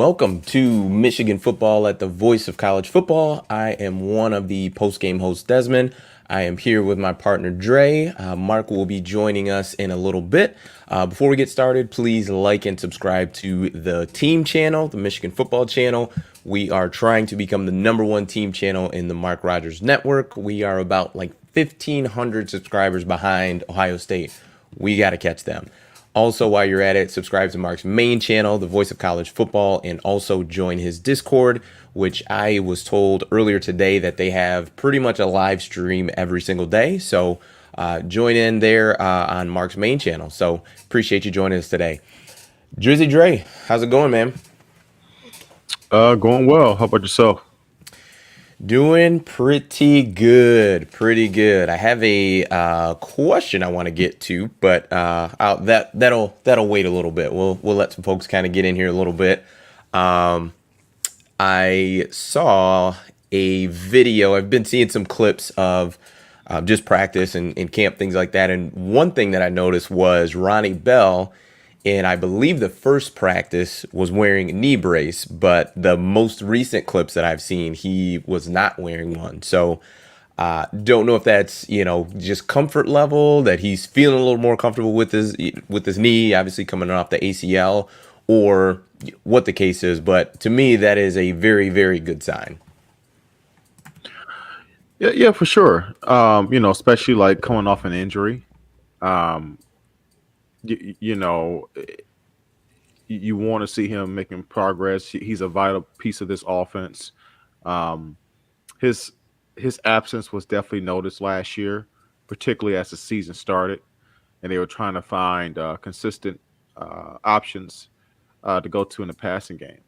Welcome to Michigan Football at the Voice of College Football. I am one of the post-game hosts, Desmond. I am here with my partner, Dre. Mark will be joining us in a little bit. Before we get started, please like and subscribe to the team channel, the Michigan Football channel. We are trying to become the #1 team channel in the Mark Rogers network. We are about 1,500 subscribers behind Ohio State. We got to catch them. Also, while you're at it, subscribe to Mark's main channel, The Voice of College Football, and also join his Discord, which I was told earlier today that they have pretty much a live stream every single day. So join in there on Mark's main channel. So appreciate you joining us today. Drizzy Dre, how's it going, man? Going well. How about yourself? Doing pretty good, pretty good. I have a question I want to get to, but that'll wait a little bit. We'll let some folks kind of get in here a little bit. I saw a video. I've been seeing some clips of just practice and camp, things like that. And one thing that I noticed was Ronnie Bell. And I believe the first practice was wearing a knee brace, but the most recent clips that I've seen, he was not wearing one. So don't know if that's, just comfort level, that he's feeling a little more comfortable with his knee, obviously coming off the ACL, or what the case is. But to me, that is a very, very good sign. Yeah, for sure. Especially like coming off an injury. Um, you know, you want to see him making progress. He's a vital piece of this offense. Um, his his absence was definitely noticed last year, particularly as the season started, and they were trying to find consistent options to go to in the passing game.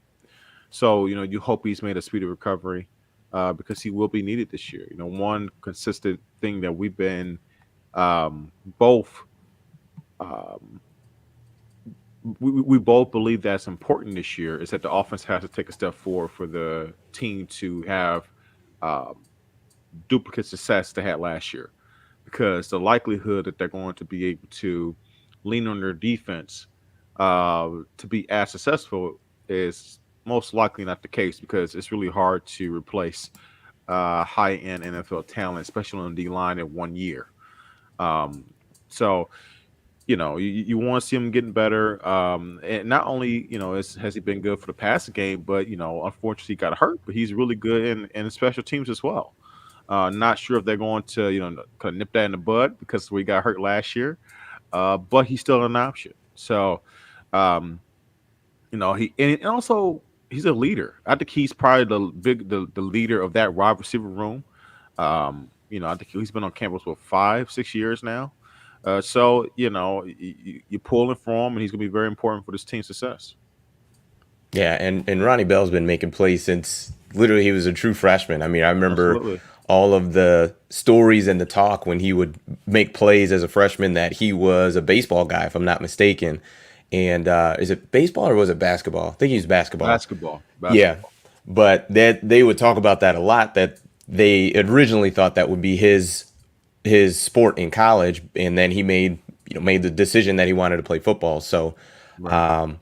So you hope he's made a speedy recovery because he will be needed this year. One consistent thing that we've been both um, we both believe that's important this year is that the offense has to take a step forward for the team to have um, duplicate success they had last year, because the likelihood that they're going to be able to lean on their defense to be as successful is most likely not the case, because it's really hard to replace high end NFL talent, especially on the D line in 1 year. Um, so you want to see him getting better. And not only, has he been good for the passing game, but, unfortunately he got hurt, but he's really good in special teams as well. Not sure if they're going to, kind of nip that in the bud because we got hurt last year, but he's still an option. So, um, and also he's a leader. I think he's probably the leader of that wide receiver room. I think he's been on campus for 5, 6 years now. So you're pulling for him, and he's going to be very important for this team's success. Yeah, and Ronnie Bell's been making plays since literally he was a true freshman. I mean, I remember Absolutely. all of the stories and the talk when he would make plays as a freshman that he was a baseball guy, if I'm not mistaken. And is it baseball or was it basketball? I think he was basketball. Basketball, Yeah, basketball. but that they would talk about that a lot. That they originally thought that would be his sport in college, and then he made the decision that he wanted to play football. So Right.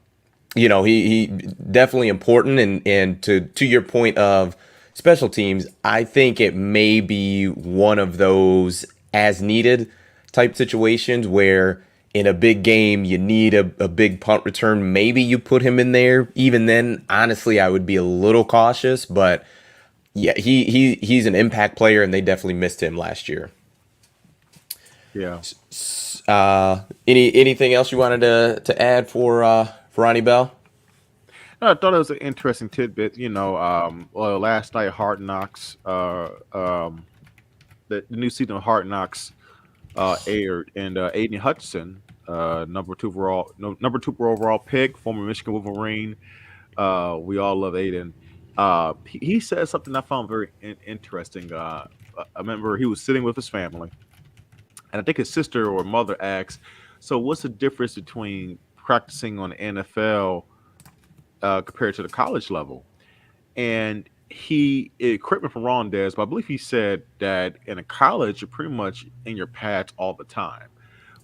he definitely important, and to your point of special teams, I think it may be one of those as needed type situations where in a big game you need a big punt return. Maybe you put him in there. Even then, honestly, I would be a little cautious, but yeah, he's an impact player, and they definitely missed him last year. Yeah. Anything else you wanted to add for Ronnie Bell? No, I thought it was an interesting tidbit. Well, last night Hard Knocks, the new season of Hard Knocks aired, and Aiden Hutchinson, number two overall pick, former Michigan Wolverine. We all love Aiden. He said something I found very interesting. I remember he was sitting with his family, and I think his sister or mother asked, "So, what's the difference between practicing on the NFL compared to the college level?" And correct me if I'm wrong, Des, but I believe he said that in a college you're pretty much in your pads all the time,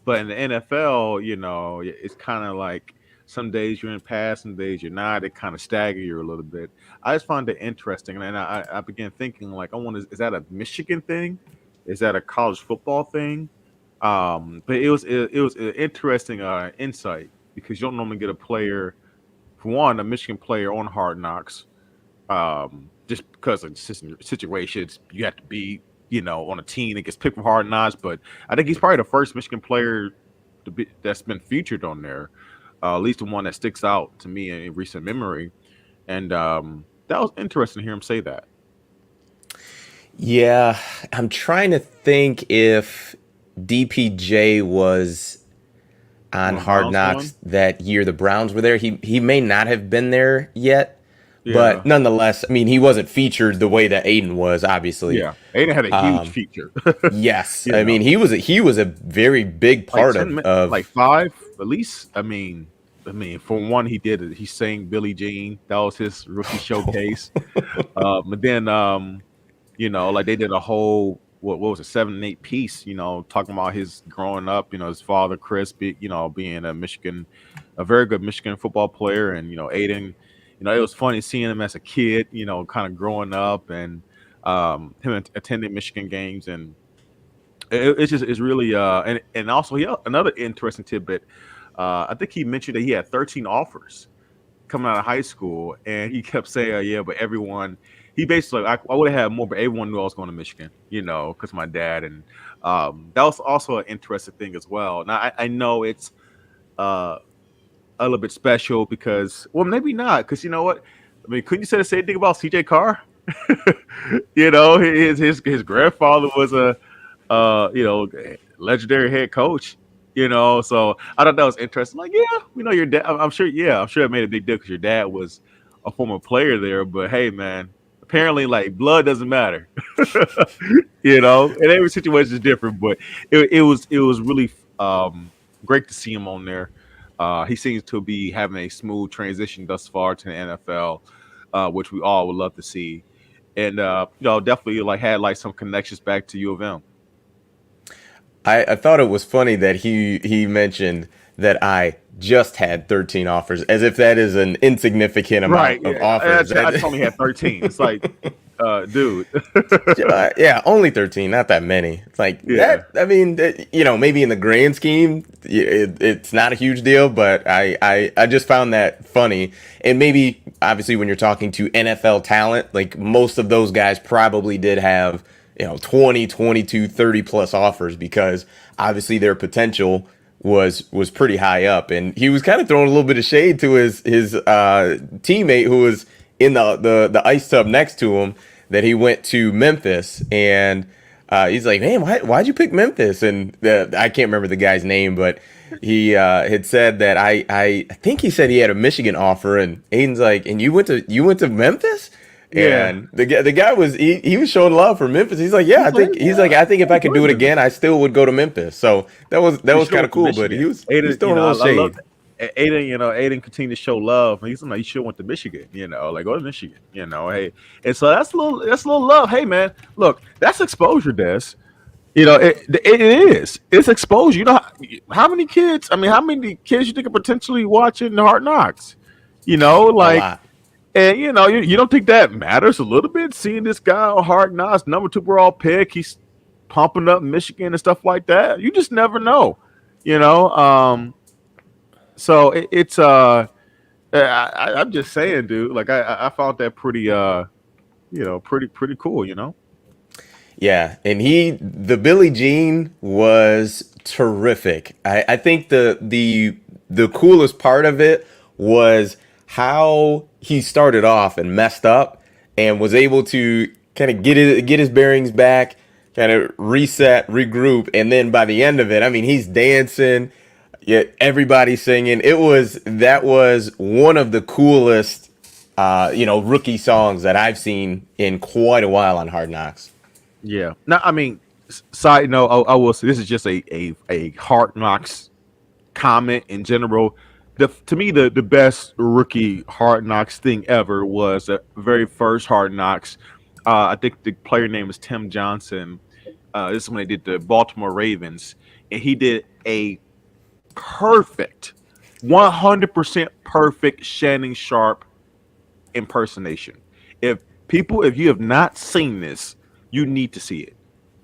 but in the NFL, it's kind of like Some days you're in pass, some days you're not. It kind of stagger you a little bit. I just find it interesting, and I began thinking like, I wonder, is that a Michigan thing? Is that a college football thing? But it was an interesting insight because you don't normally get a player, for one, a Michigan player on Hard Knocks, just because of situations you have to be, on a team that gets picked from Hard Knocks. But I think he's probably the first Michigan player that's been featured on there, at least the one that sticks out to me in recent memory. And that was interesting to hear him say that. Yeah, I'm trying to think if DPJ was On on the Hard Browns Knocks one, that year the Browns were there. He may not have been there yet, yeah, but nonetheless, I mean, he wasn't featured the way that Aiden was, obviously. yeah, Aiden had a huge feature. Yes, you I mean, know, he was a very big like part like of. five at least. I mean, for one, he sang Billie Jean. That was his rookie showcase. But then, like they did a whole what was it, 7 8 piece, talking about his growing up, his father Chris, being a very good Michigan football player, and Aiden, it was funny seeing him as a kid, kind of growing up, and him attending Michigan games, and it's really and also another interesting tidbit. I think he mentioned that he had 13 offers coming out of high school, and he kept saying, "Yeah, but everyone." He basically, I would have had more, but everyone knew I was going to Michigan, because my dad, and that was also an interesting thing as well. Now I know it's uh, a little bit special because, well, maybe not, because you know what? I mean, couldn't you say the same thing about CJ Carr? His grandfather was a legendary head coach. So I thought that was interesting. Like, yeah, your dad. I'm sure. Yeah, I'm sure it made a big deal because your dad was a former player there. But hey, man, apparently, like, blood doesn't matter. And every situation is different. But it was really great to see him on there. He seems to be having a smooth transition thus far to the NFL, which we all would love to see. And definitely like had like some connections back to U of M. I thought it was funny that he mentioned that I just had 13 offers, as if that is an insignificant Right. amount of Yeah. offers. I told him he had 13. It's like, dude. Yeah, only 13, not that many. It's like Yeah. that. I mean, maybe in the grand scheme, it's not a huge deal, but I just found that funny. And maybe, obviously, when you're talking to NFL talent, like most of those guys probably did have, 20, 22, 30 plus offers because obviously their potential was pretty high up. And he was kind of throwing a little bit of shade to his teammate who was in the ice tub next to him, that he went to Memphis, and he's like, man, why'd you pick Memphis? And I can't remember the guy's name, but he had said that I think he said he had a Michigan offer, and Aiden's like, and you went to Memphis? Yeah. And the guy was he was showing love for Memphis. He's like, yeah, I think if I could do it again, I still would go to Memphis. So that was kind of cool. But he was Aiden, throwing a little I love shade. Aiden, Aiden continued to show love. He's like, you should have went to Michigan, like go to Michigan, hey. And so that's a little love. Hey man, look, that's exposure, Des. It is. It's exposure. How many kids? I mean, how many kids you think are potentially watching the Hard Knocks? A Like, lot. and you don't think that matters a little bit? Seeing this guy on Hard Knocks, number 2 overall pick, he's pumping up Michigan and stuff like that. You just never know, you know. So it's I'm just saying, dude. Like I found that pretty pretty cool. Yeah, and the Billie Jean was terrific. I think the coolest part of it was how he started off and messed up and was able to kind of get his bearings back, kind of reset, regroup, and then by the end of it, I mean, he's dancing, yet everybody's singing. That was one of the coolest rookie songs that I've seen in quite a while on Hard Knocks. Yeah. Now, I mean, side note, I will say this is just a Hard Knocks comment in general. To me, the best rookie Hard Knocks thing ever was the very first Hard Knocks. I think the player name is Tim Johnson. This is when they did the Baltimore Ravens, and he did a perfect 100% perfect Shannon Sharp impersonation. If if you have not seen this, you need to see it.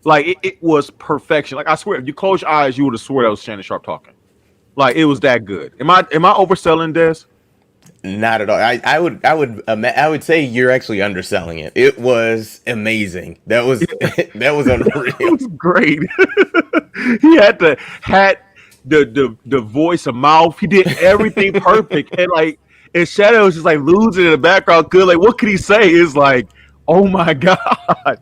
Like it was perfection. Like I swear, if you close your eyes, you would have swore that was Shannon Sharp talking. Like it was that good. Am I overselling this? Not at all. I would say you're actually underselling it. It was amazing. That was that was It unreal. was great. He had the voice, a mouth. He did everything perfect, and like and Shadow was just like losing in the background. Good, like what could he say? Is like, oh my god,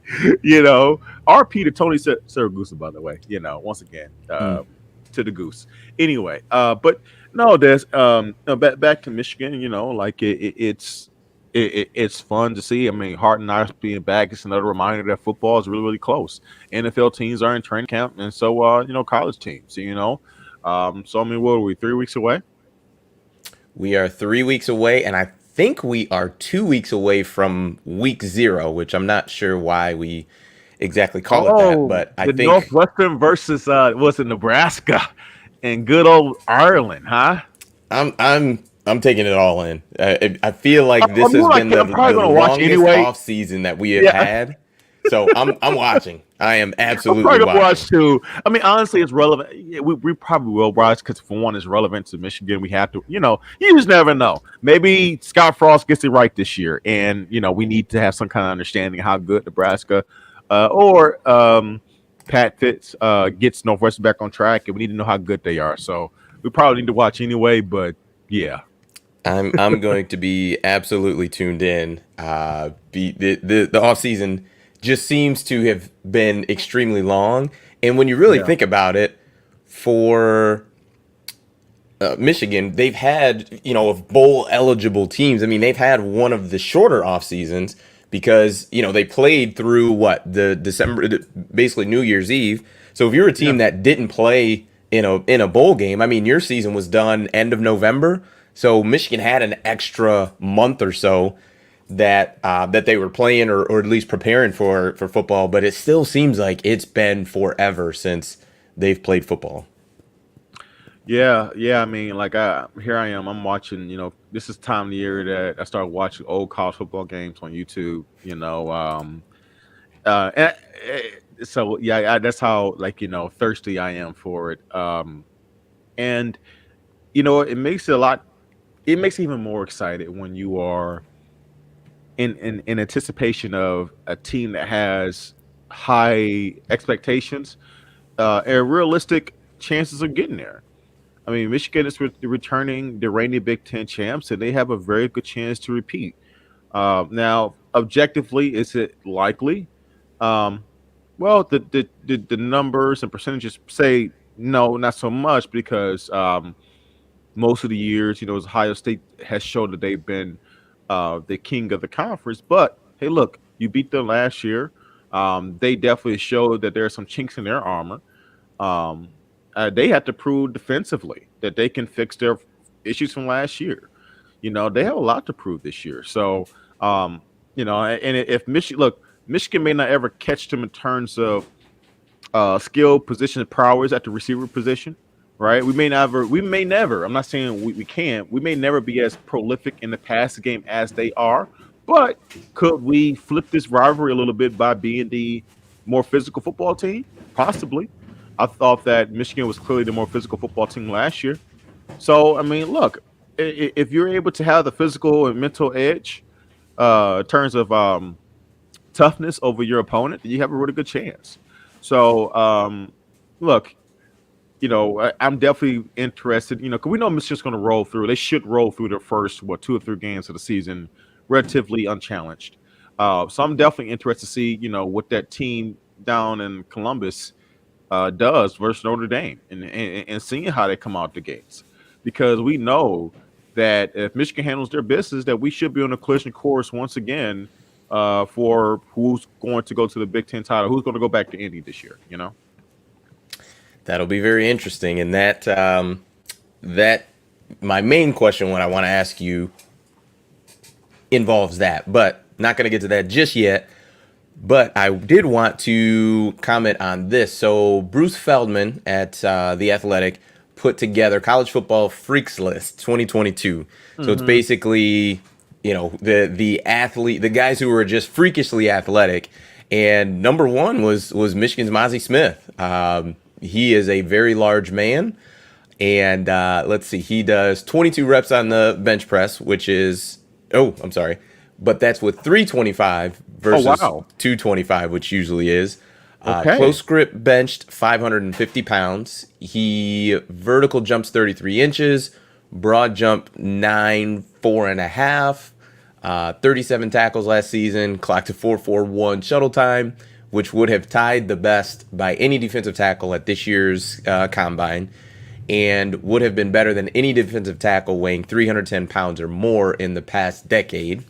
RP to Tony Siragusa, by the way. Once again, Mm. to the goose. Anyway, but no, there's no, back to Michigan. Like it's fun to see. I mean, Hart and I being back is another reminder that football is really, really close. NFL teams are in training camp, and so college teams. So I mean, what are we 3 weeks away? We are 3 weeks away, and I think we are 2 weeks away from week zero, which I'm not sure why we exactly call it that, Oh, but I the think Northwestern versus was it Nebraska and good old Ireland, huh? I'm taking it all in. I feel like this I'm has more like been I'm probably the gonna watch longest anyway. off season that we have Yeah, had. So I'm watching. I am I'm absolutely probably gonna watching. watch too. I mean, honestly, it's relevant. Yeah, we probably will watch because for one, it's relevant to Michigan. We have to, you just never know. Maybe Scott Frost gets it right this year, and we need to have some kind of understanding of how good Nebraska or Pat Fitz gets Northwestern back on track, and we need to know how good they are. So we probably need to watch anyway. But yeah, I'm going to be absolutely tuned in. The off season just seems to have been extremely long, and when you really yeah, think about it, for Michigan, they've had, of bowl eligible teams. I mean, they've had one of the shorter off seasons because, they played through what, the December, basically New Year's Eve. So if you're a yeah. team that didn't play in a bowl game, I mean, your season was done end of November. So Michigan had an extra month or so that they were playing or at least preparing for football. But it still seems like it's been forever since they've played football. Yeah, yeah. I mean, like here I am. I'm watching. This is time of the year that I start watching old college football games on YouTube. And, so yeah, that's how like thirsty I am for it. And it makes it a lot. It makes it even more excited when you are in anticipation of a team that has high expectations and realistic chances of getting there. I mean, Michigan is returning the reigning Big Ten champs, and they have a very good chance to repeat. Now, objectively, is it likely? Um, well, the numbers and percentages say no, not so much because most of the years, Ohio State has shown that they've been the king of the conference. But hey, look, you beat them last year. They definitely showed that there are some chinks in their armor. Um, they have to prove defensively that they can fix their issues from last year. They have a lot to prove this year. So, and if Michigan may not ever catch them in terms of skill, position, prowess at the receiver position, right? We may never. I'm not saying we can't. We may never be as prolific in the pass game as they are, but could we flip this rivalry a little bit by being the more physical football team? Possibly. I thought that Michigan was clearly the more physical football team last year. So, I mean, look, if you're able to have the physical and mental edge in terms of toughness over your opponent, you have a really good chance. So, look, I'm definitely interested, because we know Michigan's going to roll through. They should roll through their first, 2 or 3 games of the season relatively unchallenged. So I'm definitely interested to see, what that team down in Columbus does versus Notre Dame and seeing how they come out the gates. Because we know that if Michigan handles their business, that we should be on a collision course once again for who's going to go to the Big Ten title, who's going to go back to Indy this year. That'll be very interesting. And that my main question, what I want to ask you, involves that, but not going to get to that just yet. But I did want to comment on this. So Bruce Feldman at The Athletic put together College Football Freaks List 2022. So it's basically, the guys who were just freakishly athletic. And number one was Michigan's Mazi Smith. He is a very large man. And let's see, he does 22 reps on the bench press, which is, I'm sorry, but that's with 325 versus 225, which usually is. Close grip benched 550 pounds. He vertical jumps 33 inches, broad jump 4.5, 37 tackles last season, clocked to 4.41 shuttle time, which would have tied the best by any defensive tackle at this year's combine, and would have been better than any defensive tackle weighing 310 pounds or more in the past decade.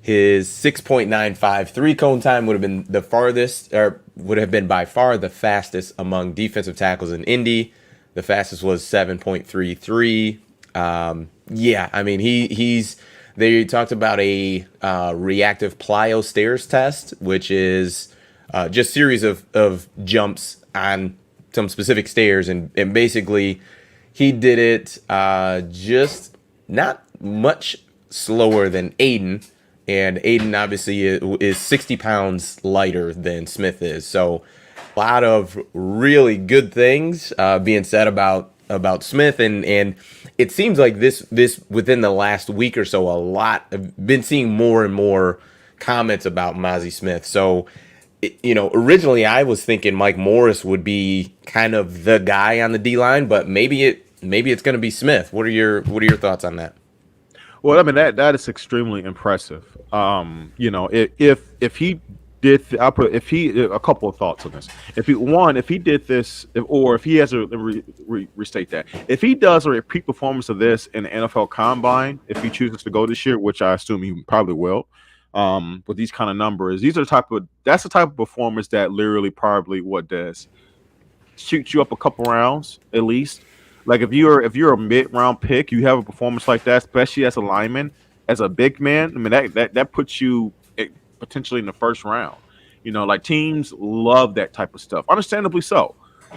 His 6.95 three-cone time would have been the farthest, or would have been by far the fastest among defensive tackles in Indy. The fastest was 7.33. They talked about a reactive plyo stairs test, which is just series of jumps on some specific stairs, and basically he did it just not much slower than Aiden. And Aiden obviously is 60 pounds lighter than Smith is. So a lot of really good things being said about Smith. And it seems like this within the last week or so, I've been seeing more and more comments about Mazi Smith. So, originally I was thinking Mike Morris would be kind of the guy on the D-line, but maybe it's going to be Smith. What are your thoughts on that? Well, I mean that is extremely impressive. If he did, a couple of thoughts on this. If he did this, if he has to restate that, if he does a repeat performance of this in the NFL Combine, if he chooses to go this year, which I assume he probably will, with these kind of numbers, that's the type of performance that literally probably does shoot you up a couple rounds at least. Like if you're a mid-round pick, you have a performance like that, especially as a lineman, as a big man. I mean that puts you potentially in the first round. Like teams love that type of stuff, understandably so.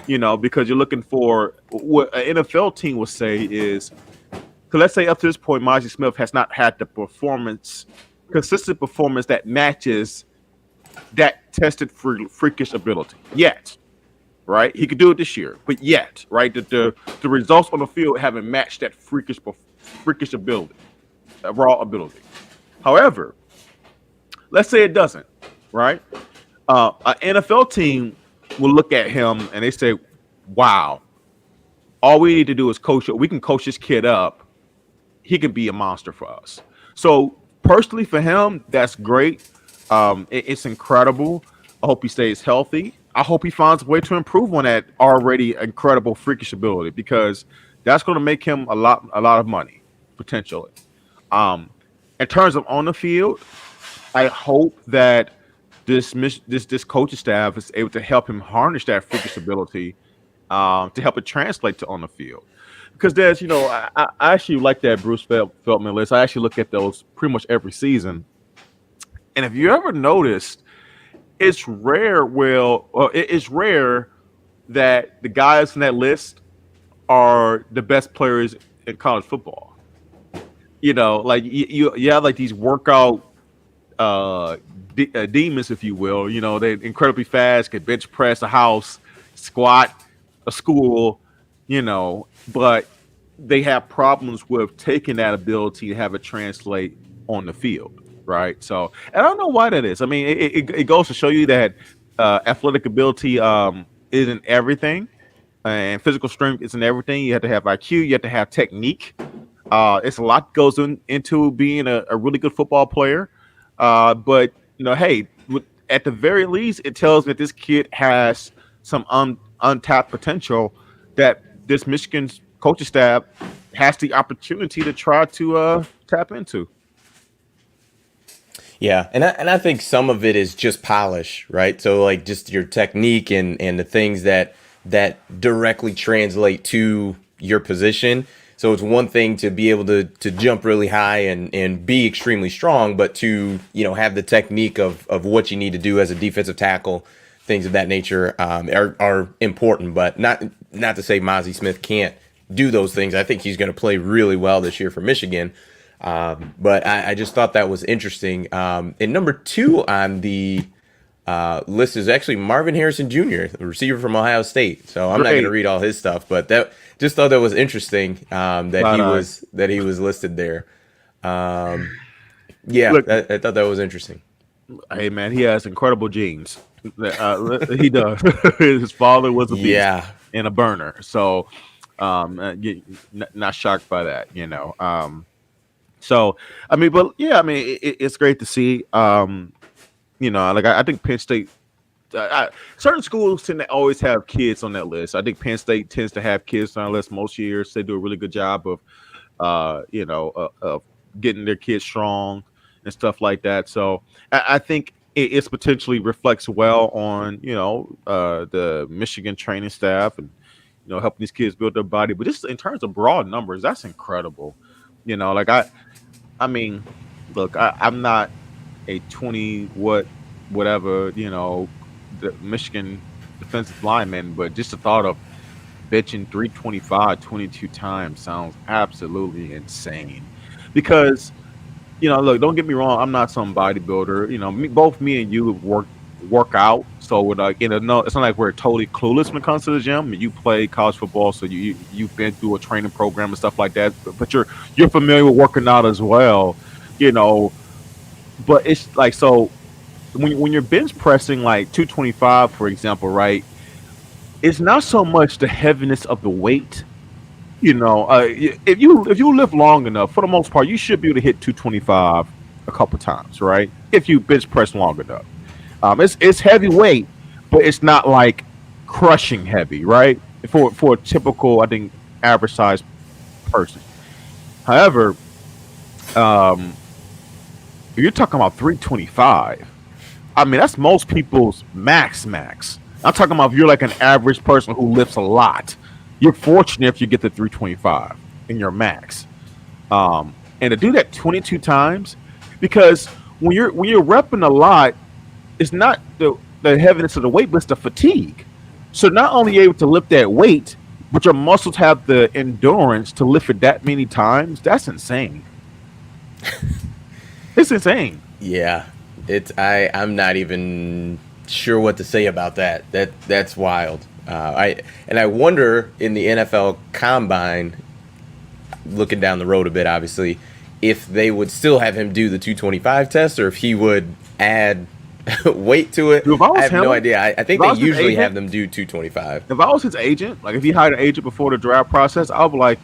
Because you're looking for what an NFL team will say is, because let's say up to this point, Mazi Smith has not had the consistent performance that matches that tested freakish ability yet. Right, he could do it this year, but yet, right, the results on the field haven't matched that freakish ability, raw ability. However, let's say it doesn't, right? An NFL team will look at him and they say, "Wow, all we need to do is coach it. We can coach this kid up. He can be a monster for us." So personally, for him, that's great. It's incredible. I hope he stays healthy. I hope he finds a way to improve on that already incredible freakish ability, because that's going to make him a lot of money potentially. In terms of on the field, I hope that this coaching staff is able to help him harness that freakish ability to help it translate to on the field. Because there's, I actually like that Bruce Feldman list. I actually look at those pretty much every season. And if you ever noticed, it's rare that the guys in that list are the best players in college football. Like you have like these workout demons, if you will. They're incredibly fast, can bench press a house, squat a school, but they have problems with taking that ability to have it translate on the field. Right. So, and I don't know why that is. I mean, it goes to show you that athletic ability isn't everything, and physical strength isn't everything. You have to have IQ. You have to have technique. It's a lot goes into being a really good football player. But hey, at the very least, it tells me that this kid has some untapped potential that this Michigan coaching staff has the opportunity to try to tap into. Yeah, and I think some of it is just polish, right? So like just your technique and the things that directly translate to your position. So it's one thing to be able to jump really high and be extremely strong, but to have the technique of what you need to do as a defensive tackle, things of that nature are important. But not to say Mazi Smith can't do those things. I think he's going to play really well this year for Michigan. But I just thought that was interesting. And number 2 on the list is actually Marvin Harrison Jr., the receiver from Ohio State. So I'm not going to read all his stuff, but that just thought that was interesting that he was listed there. Look, I thought that was interesting. Hey man, he has incredible genes. He does. His father was a beast and a burner, so not shocked by that, you know. So I mean, but yeah, I mean, it's great to see. You know, like I think Penn State. Certain schools tend to always have kids on that list. I think Penn State tends to have kids on that list most years. They do a really good job of, you know, of getting their kids strong and stuff like that. So I think it's potentially reflects well on, you know, the Michigan training staff and, you know, helping these kids build their body. But just in terms of broad numbers, that's incredible. You know, like I mean, look, I'm not a 20 whatever, you know, the Michigan defensive lineman, but just the thought of benching 325 22 times sounds absolutely insane. Because, you know, look, don't get me wrong, I'm not some bodybuilder. You know, both me and you work out, so we're like, you know, no, it's not like we're totally clueless when it comes to the gym. You play college football, so you've been through a training program and stuff like that, but you're familiar with working out as well, you know. But it's like, so when you're bench pressing like 225, for example, right? It's not so much the heaviness of the weight. You know, if you live long enough, for the most part, you should be able to hit 225 a couple times, right? If you bench press long enough, it's heavy weight, but it's not like crushing heavy, right? For a typical, I think, average size person. However, if you're talking about 325, I mean, that's most people's max. I'm talking about if you're like an average person who lifts a lot, you're fortunate if you get the 325 in your max. And to do that 22 times, because when you're repping a lot, it's not the heaviness of the weight, but it's the fatigue. So not only are you able to lift that weight, but your muscles have the endurance to lift it that many times. That's insane. It's insane. Yeah. I'm not even sure what to say about that. That's wild. I wonder in the NFL Combine, looking down the road a bit, obviously, if they would still have him do the 225 test, or if he would add weight to it. Dude, I have no idea. I think they usually have them do 225. If I was his agent, like if he hired an agent before the draft process, I would be like,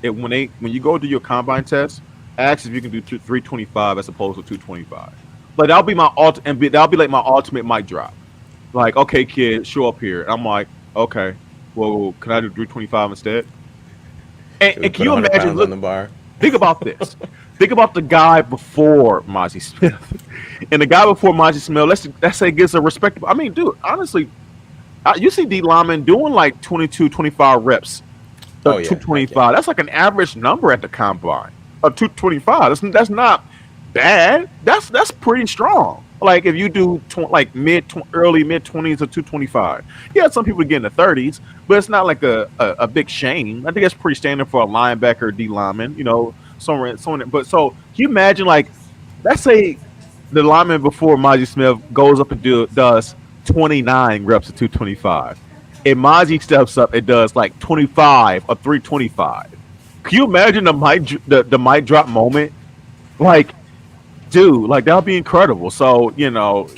when you go do your combine test, ask if you can do 325 as opposed to 225. Like that'll be that'll be like my ultimate mic drop. Like, okay, kid, show up here. And I'm like, okay, well, can I do 325 instead? And can you imagine? Look, on the bar. Think about this. Think about the guy before Mazi Smith, and the guy before Mazi Smith. Let's say gets a respectable. I mean, dude, honestly, you see D lineman doing like 22, 25 reps. 225. That's like an average number at the combine. 225. That's not bad. That's pretty strong. Like if you do early mid 20s or 225. Yeah, some people get in the 30s, but it's not like a big shame. I think that's pretty standard for a linebacker or D lineman. You know, somewhere. But so can you imagine, like, let's say the lineman before Mazi Smith goes up and does 29 reps of 225. And Mazi steps up and does like 25 or 325. Can you imagine the mic drop moment? Like, dude, like that would be incredible. So, you know,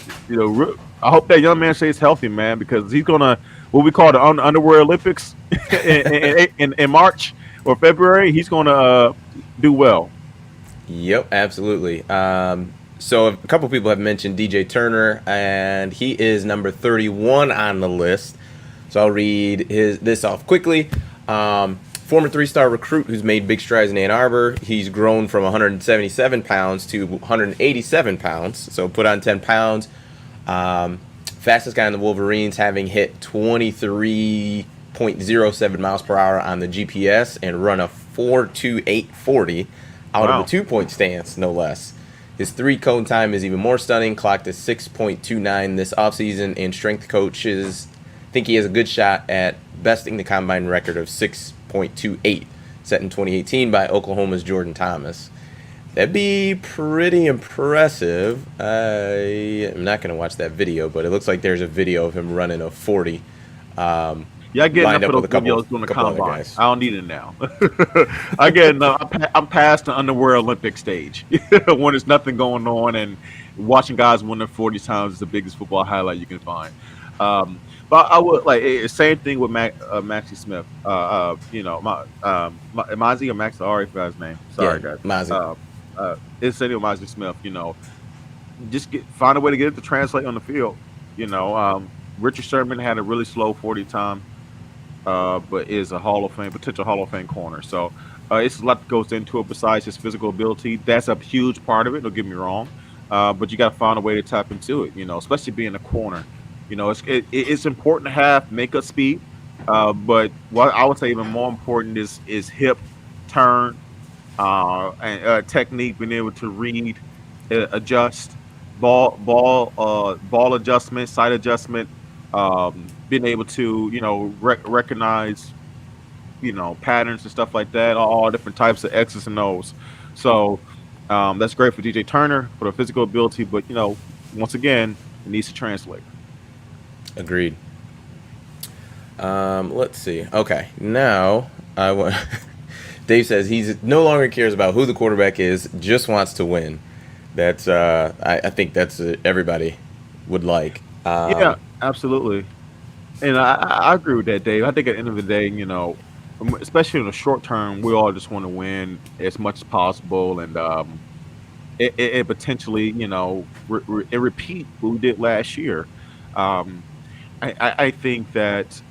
I hope that young man stays healthy, man, because he's gonna what we call the underwear Olympics in March or February. He's gonna do well. Yep, absolutely. So a couple people have mentioned DJ Turner, and he is number 31 on the list. So I'll read this off quickly. Former 3-star recruit who's made big strides in Ann Arbor. He's grown from 177 pounds to 187 pounds, so put on 10 pounds. Fastest guy in the Wolverines, having hit 23.07 miles per hour on the GPS and run a 4.2840 out of a 2-point stance, no less. His 3-cone time is even more stunning, clocked at 6.29 this offseason, and strength coaches think he has a good shot at besting the combine record of 6.28 set in 2018 by Oklahoma's Jordan Thomas. That'd be pretty impressive. I am not going to watch that video, but it looks like there's a video of him running a 40. Yeah, I get enough of those videos doing the combine. I don't need it now. I get enough. I'm past the underwear Olympic stage when there's nothing going on, and watching guys win their 40 times is the biggest football highlight you can find. But I would like same thing with Mazi Smith. Mazi or Max. I already forgot his name. Sorry, guys. Mazi. It's same with Mazi Smith. Just find a way to get it to translate on the field. Richard Sherman had a really slow 40 time. But is a potential Hall of Fame corner. So it's a lot that goes into it besides his physical ability. That's a huge part of it. Don't get me wrong. But you got to find a way to tap into it. Especially being a corner. It's important to have makeup speed. But what I would say even more important is hip turn and technique, being able to read, adjust, ball adjustment, sight adjustment. Being able to recognize patterns and stuff like that, all different types of X's and O's. So that's great for DJ Turner for the physical ability, but once again, it needs to translate. Agreed. Let's see. Okay, now I want. Dave says he no longer cares about who the quarterback is, just wants to win. That's I think that's everybody would like. Yeah, absolutely. And I agree with that, Dave. I think at the end of the day, especially in the short term, we all just want to win as much as possible, and it potentially, repeat what we did last year. I think that,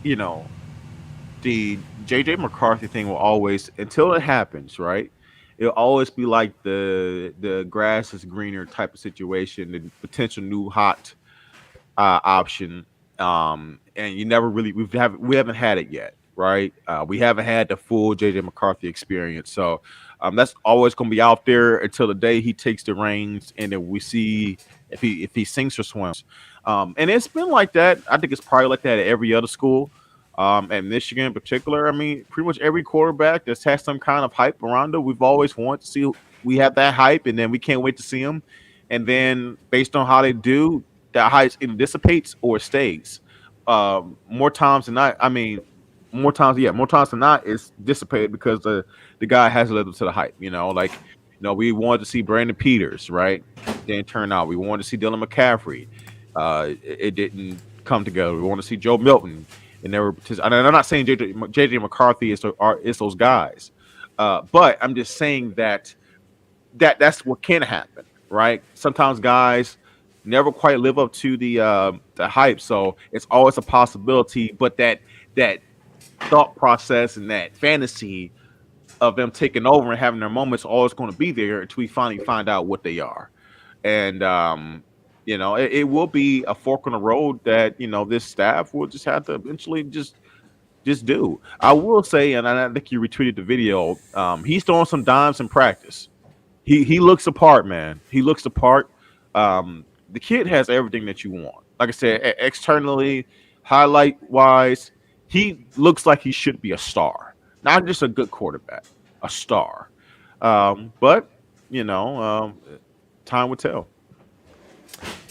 the JJ McCarthy thing will always, until it happens, right? It'll always be like the grass is greener type of situation, the potential new hot option. And you never really we haven't had it yet, right? We haven't had the full JJ McCarthy experience, so that's always going to be out there until the day he takes the reins, and then we see if he sinks or swims. And it's been like that. I think it's probably like that at every other school. At Michigan in particular, I mean, pretty much every quarterback that's had some kind of hype around it, we've always wanted to see. We have that hype, and then we can't wait to see them. And then based on how they do, that hype either dissipates or stays. More times than not, more times than not, it's dissipated because the guy hasn't lived up to the hype. We wanted to see Brandon Peters, right? Didn't turn out. We wanted to see Dylan McCaffrey. It didn't come together. We wanted to see Joe Milton. And I'm not saying JJ McCarthy is those guys, but I'm just saying that's what can happen, right? Sometimes guys never quite live up to the hype, so it's always a possibility. But that thought process and that fantasy of them taking over and having their moments always going to be there until we finally find out what they are, and it will be a fork in the road that this staff will just have to eventually just do. I will say, and I think you retweeted the video. He's throwing some dimes in practice. He looks apart, man. He looks apart. The kid has everything that you want. Like I said, externally, highlight wise, he looks like he should be a star, not just a good quarterback, a star. But time will tell.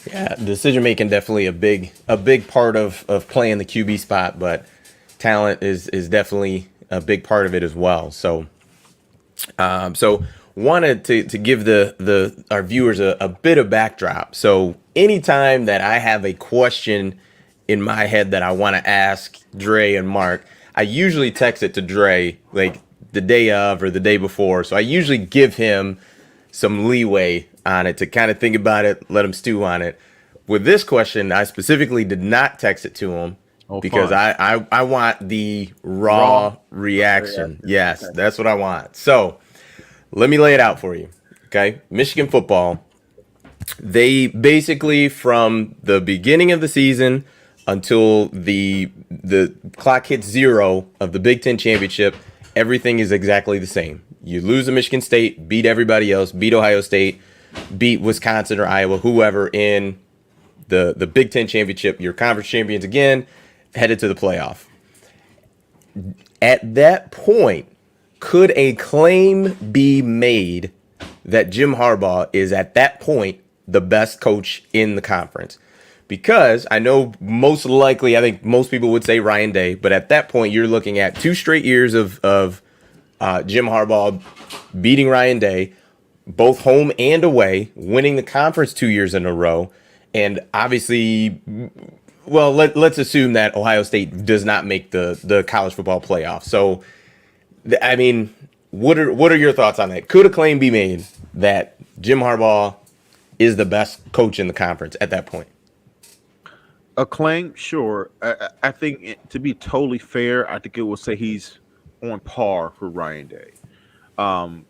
Yeah, decision making definitely a big part of playing the QB spot, but talent is definitely a big part of it as well. So wanted to give our viewers a bit of backdrop. So anytime that I have a question in my head that I want to ask Dre and Mark, I usually text it to Dre like the day of or the day before. So I usually give him some leeway on it to kind of think about it, let him stew on it. With this question, I specifically did not text it to him because I want the raw reaction. Yes, that's what I want. So let me lay it out for you. Okay, Michigan football, they basically from the beginning of the season until the clock hits zero of the Big Ten championship, everything is exactly the same. You lose to Michigan State, beat everybody else, beat Ohio State, beat Wisconsin or Iowa, whoever in the Big Ten championship, your conference champions again, headed to the playoff. At that point, could a claim be made that Jim Harbaugh is at that point the best coach in the conference? Because I know most likely, I think most people would say Ryan Day, but at that point, you're looking at 2 straight years of Jim Harbaugh beating Ryan Day, both home and away, winning the conference 2 years in a row, and obviously, well, let's assume that Ohio State does not make the college football playoff. So, I mean, what are your thoughts on that? Could a claim be made that Jim Harbaugh is the best coach in the conference at that point? A claim, sure. I think to be totally fair, I think it will say he's on par for Ryan Day.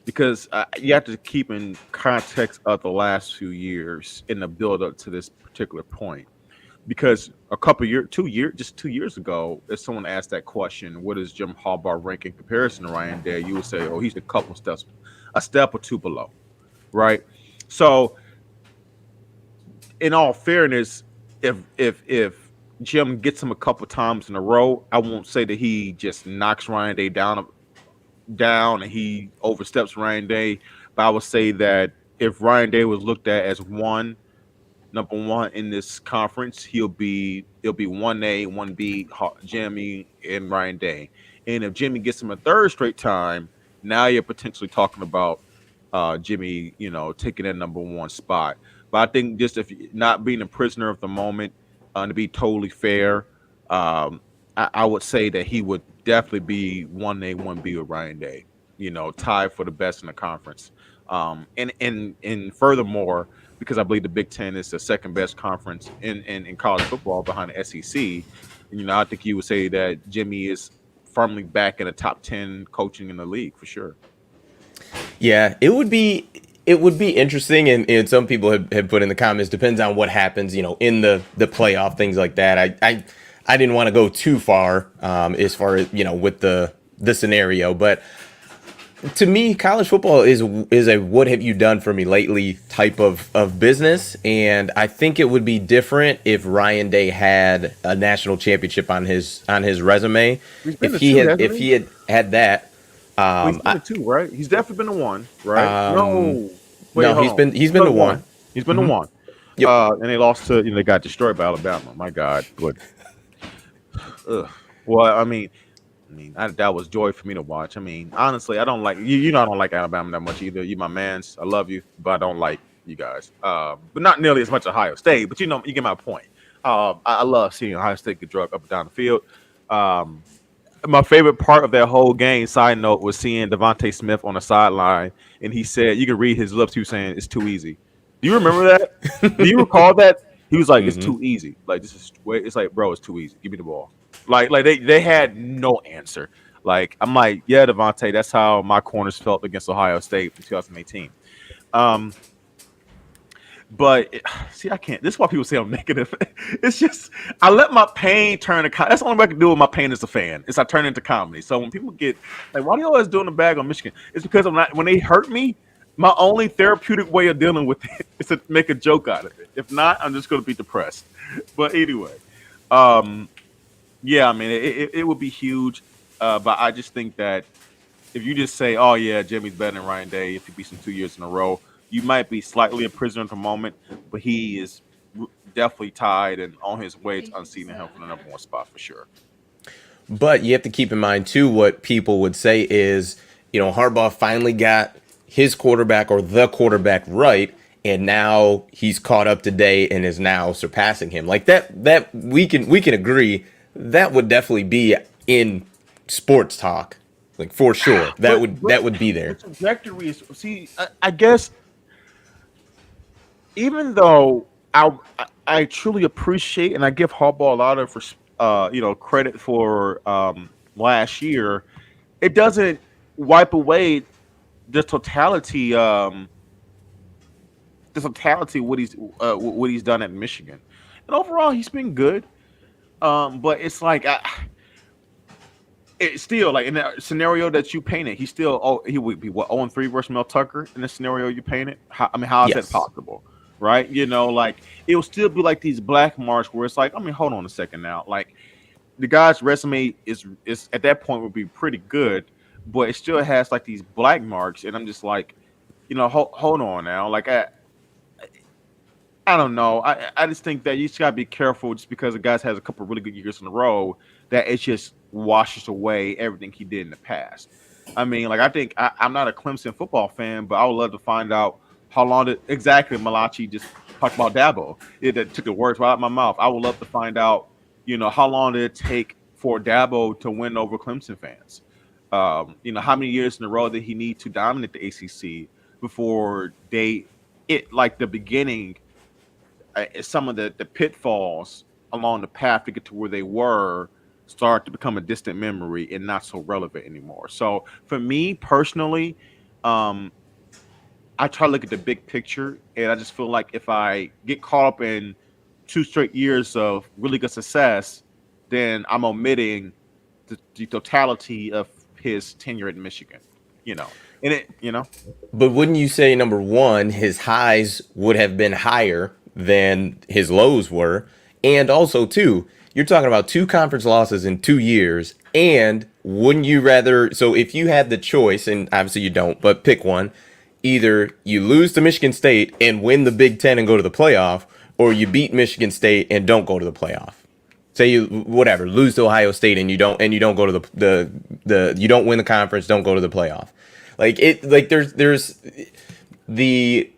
Because you have to keep in context of the last few years in the build up to this particular point. Because a couple years, 2 years, just 2 years ago, if someone asked that question, what is Jim Harbaugh rank in comparison to Ryan Day? You would say, oh, he's a step or two below, right? So, in all fairness, if Jim gets him a couple times in a row, I won't say that he just knocks Ryan Day down and he oversteps Ryan Day. But I would say that if Ryan Day was looked at as number one in this conference, it'll be 1A, 1B, Jimmy and Ryan Day. And if Jimmy gets him a third straight time, now you're potentially talking about Jimmy, taking that number one spot. But I think just if not being a prisoner of the moment, to be totally fair, I would say that he would definitely be 1A, 1B with Ryan Day, tied for the best in the conference. And furthermore, because I believe the Big Ten is the second best conference in college football behind the SEC, I think you would say that Jimmy is firmly back in the top 10 coaching in the league for sure. Yeah, it would be interesting, and some people have put in the comments, depends on what happens, in the playoff, things like that. I didn't want to go too far as far as, with the scenario, but to me, college football is a what have you done for me lately type of business, and I think it would be different if Ryan Day had a national championship on his resume. If he had that. He's been to two, right? He's definitely been to one, right? He's been to one. He's been to one. Yep. And they lost to they got destroyed by Alabama. My God, but well, I mean, that was joy for me to watch. I mean, honestly, I don't like you. I don't like Alabama that much either. You my mans, I love you, but I don't like you guys. But not nearly as much Ohio State. But you get my point. I love seeing Ohio State get drugged up and down the field. My favorite part of that whole game, side note, was seeing Devontae Smith on the sideline, and he said, you can read his lips, he was saying, it's too easy. Do you remember that? Do you recall that? He was like, it's too easy. Like, it's like, bro, it's too easy. Give me the ball. Like they had no answer. Like, I'm like, yeah, Devontae, that's how my corners felt against Ohio State in 2018. But see, I can't. This is why people say I'm negative. It's just I let my pain turn to comedy. That's the only way I can do with my pain as a fan. Is I turn into comedy. So when people get like, "Why do you always doing the bag on Michigan?" It's because I'm not. When they hurt me, my only therapeutic way of dealing with it is to make a joke out of it. If not, I'm just going to be depressed. But anyway, yeah, I mean, it would be huge. But I just think that if you just say, "Oh yeah, Jimmy's better than Ryan Day," if he beats him 2 years in a row. You might be slightly a prisoner at the moment, but he is definitely tied and on his way to unseating him for the number one spot for sure. But you have to keep in mind, too, what people would say is, Harbaugh finally got his quarterback or the quarterback right, and now he's caught up today and is now surpassing him. Like that we can agree that would definitely be in sports talk, like for sure. That would be there. The trajectory is, see, I guess. Even though I truly appreciate and I give Harbaugh a lot of credit for last year, it doesn't wipe away the totality of what he's done at Michigan. And overall, he's been good. But it's like it's still like in that scenario that you painted, he would be 0-3 versus Mel Tucker in the scenario you painted. How is that possible? Right, like it will still be like these black marks where it's like, hold on a second now. Like the guy's resume is at that point would be pretty good, but it still has like these black marks, and I'm just like, hold on now, like I don't know. I just think that you just gotta be careful just because the guy has a couple of really good years in a row that it just washes away everything he did in the past. I mean, like I think I'm not a Clemson football fan, but I would love to find out how long did exactly Malachi just talked about Dabo. It took the words right out of my mouth. I would love to find out, how long did it take for Dabo to win over Clemson fans? How many years in a row did he need to dominate the ACC before like the beginning some of the pitfalls along the path to get to where they were start to become a distant memory and not so relevant anymore. So for me personally, I try to look at the big picture, and I just feel like if I get caught up in 2 straight years of really good success, then I'm omitting the totality of his tenure at Michigan. And But wouldn't you say, number one, his highs would have been higher than his lows were? And also, two, you're talking about two conference losses in 2 years. And wouldn't you rather? So if you had the choice, and obviously you don't, but pick one, either you lose to Michigan State and win the Big Ten and go to the playoff, or you beat Michigan State and don't go to the playoff. Say you whatever lose to Ohio State and you don't go to the you don't win the conference, don't go to the playoff. There's the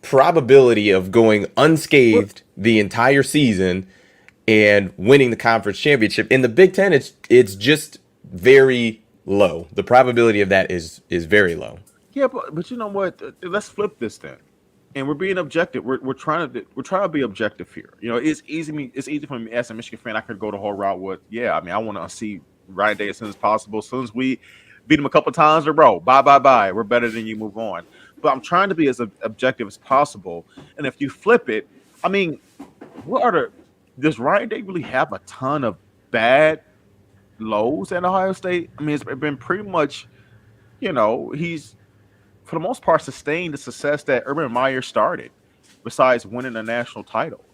probability of going unscathed the entire season and winning the conference championship. In the Big Ten, it's just very low. The probability of that is very low. Yeah, but you know what? Let's flip this then. And we're being objective. We're trying to be objective here. It's easy for me as a Michigan fan. I could go the whole route with, yeah. I mean, I want to see Ryan Day as soon as possible. As soon as we beat him a couple times in a row, bye. We're better than you. Move on. But I'm trying to be as objective as possible. And if you flip it, I mean, does Ryan Day really have a ton of bad lows at Ohio State? I mean, it's been pretty much, he's for the most part sustained the success that Urban Meyer started, besides winning a national title.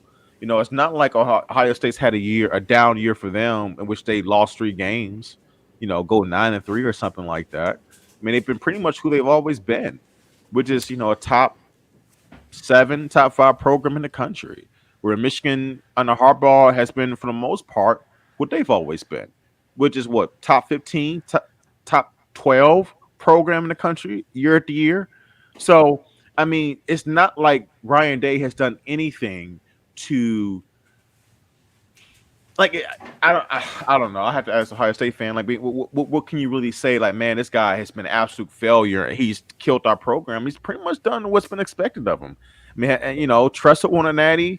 It's not like Ohio State's had a down year for them in which they lost 3 games, go 9-3 or something like that. I mean, they've been pretty much who they've always been, which is, a top 7, top 5 program in the country, where Michigan under Harbaugh has been, for the most part, what they've always been, which is what, top 15, top 12 program in the country year after year. So, I mean, it's not like Ryan Day has done anything to, like, I don't know. I have to ask a Ohio State fan, like, what can you really say? Like, man, this guy has been an absolute failure. He's killed our program. He's pretty much done what's been expected of him. I mean, Tressel won a natty,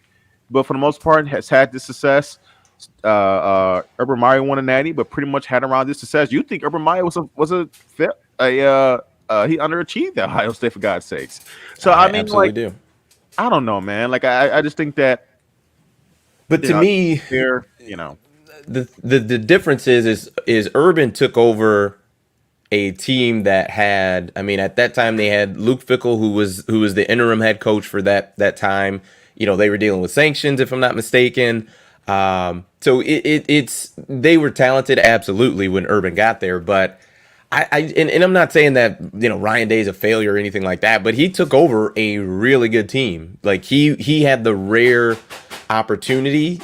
but for the most part has had this success. Urban Meyer won a natty, but pretty much had around this success. You think Urban Meyer was he underachieved at Ohio State, for God's sakes. So I mean, absolutely like, do. I don't know, man. Like I just think that. But to me, the difference is Urban took over a team that had, I mean, at that time they had Luke Fickell, who was the interim head coach for that time. They were dealing with sanctions, if I'm not mistaken. So it's they were talented, absolutely, when Urban got there, but and I'm not saying that Ryan Day's a failure or anything like that, but he took over a really good team. Like he had the rare opportunity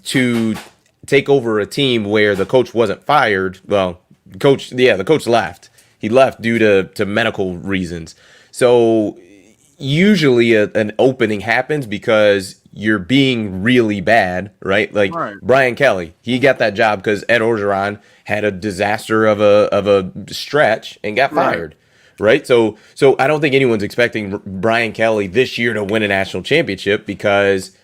to take over a team where the coach wasn't fired. Well, the coach left. He left due to medical reasons. So usually an opening happens because you're being really bad, right? Like Right. Brian Kelly, he got that job because Ed Orgeron had a disaster of a stretch and got Right. fired, right? So I don't think anyone's expecting Brian Kelly this year to win a national championship because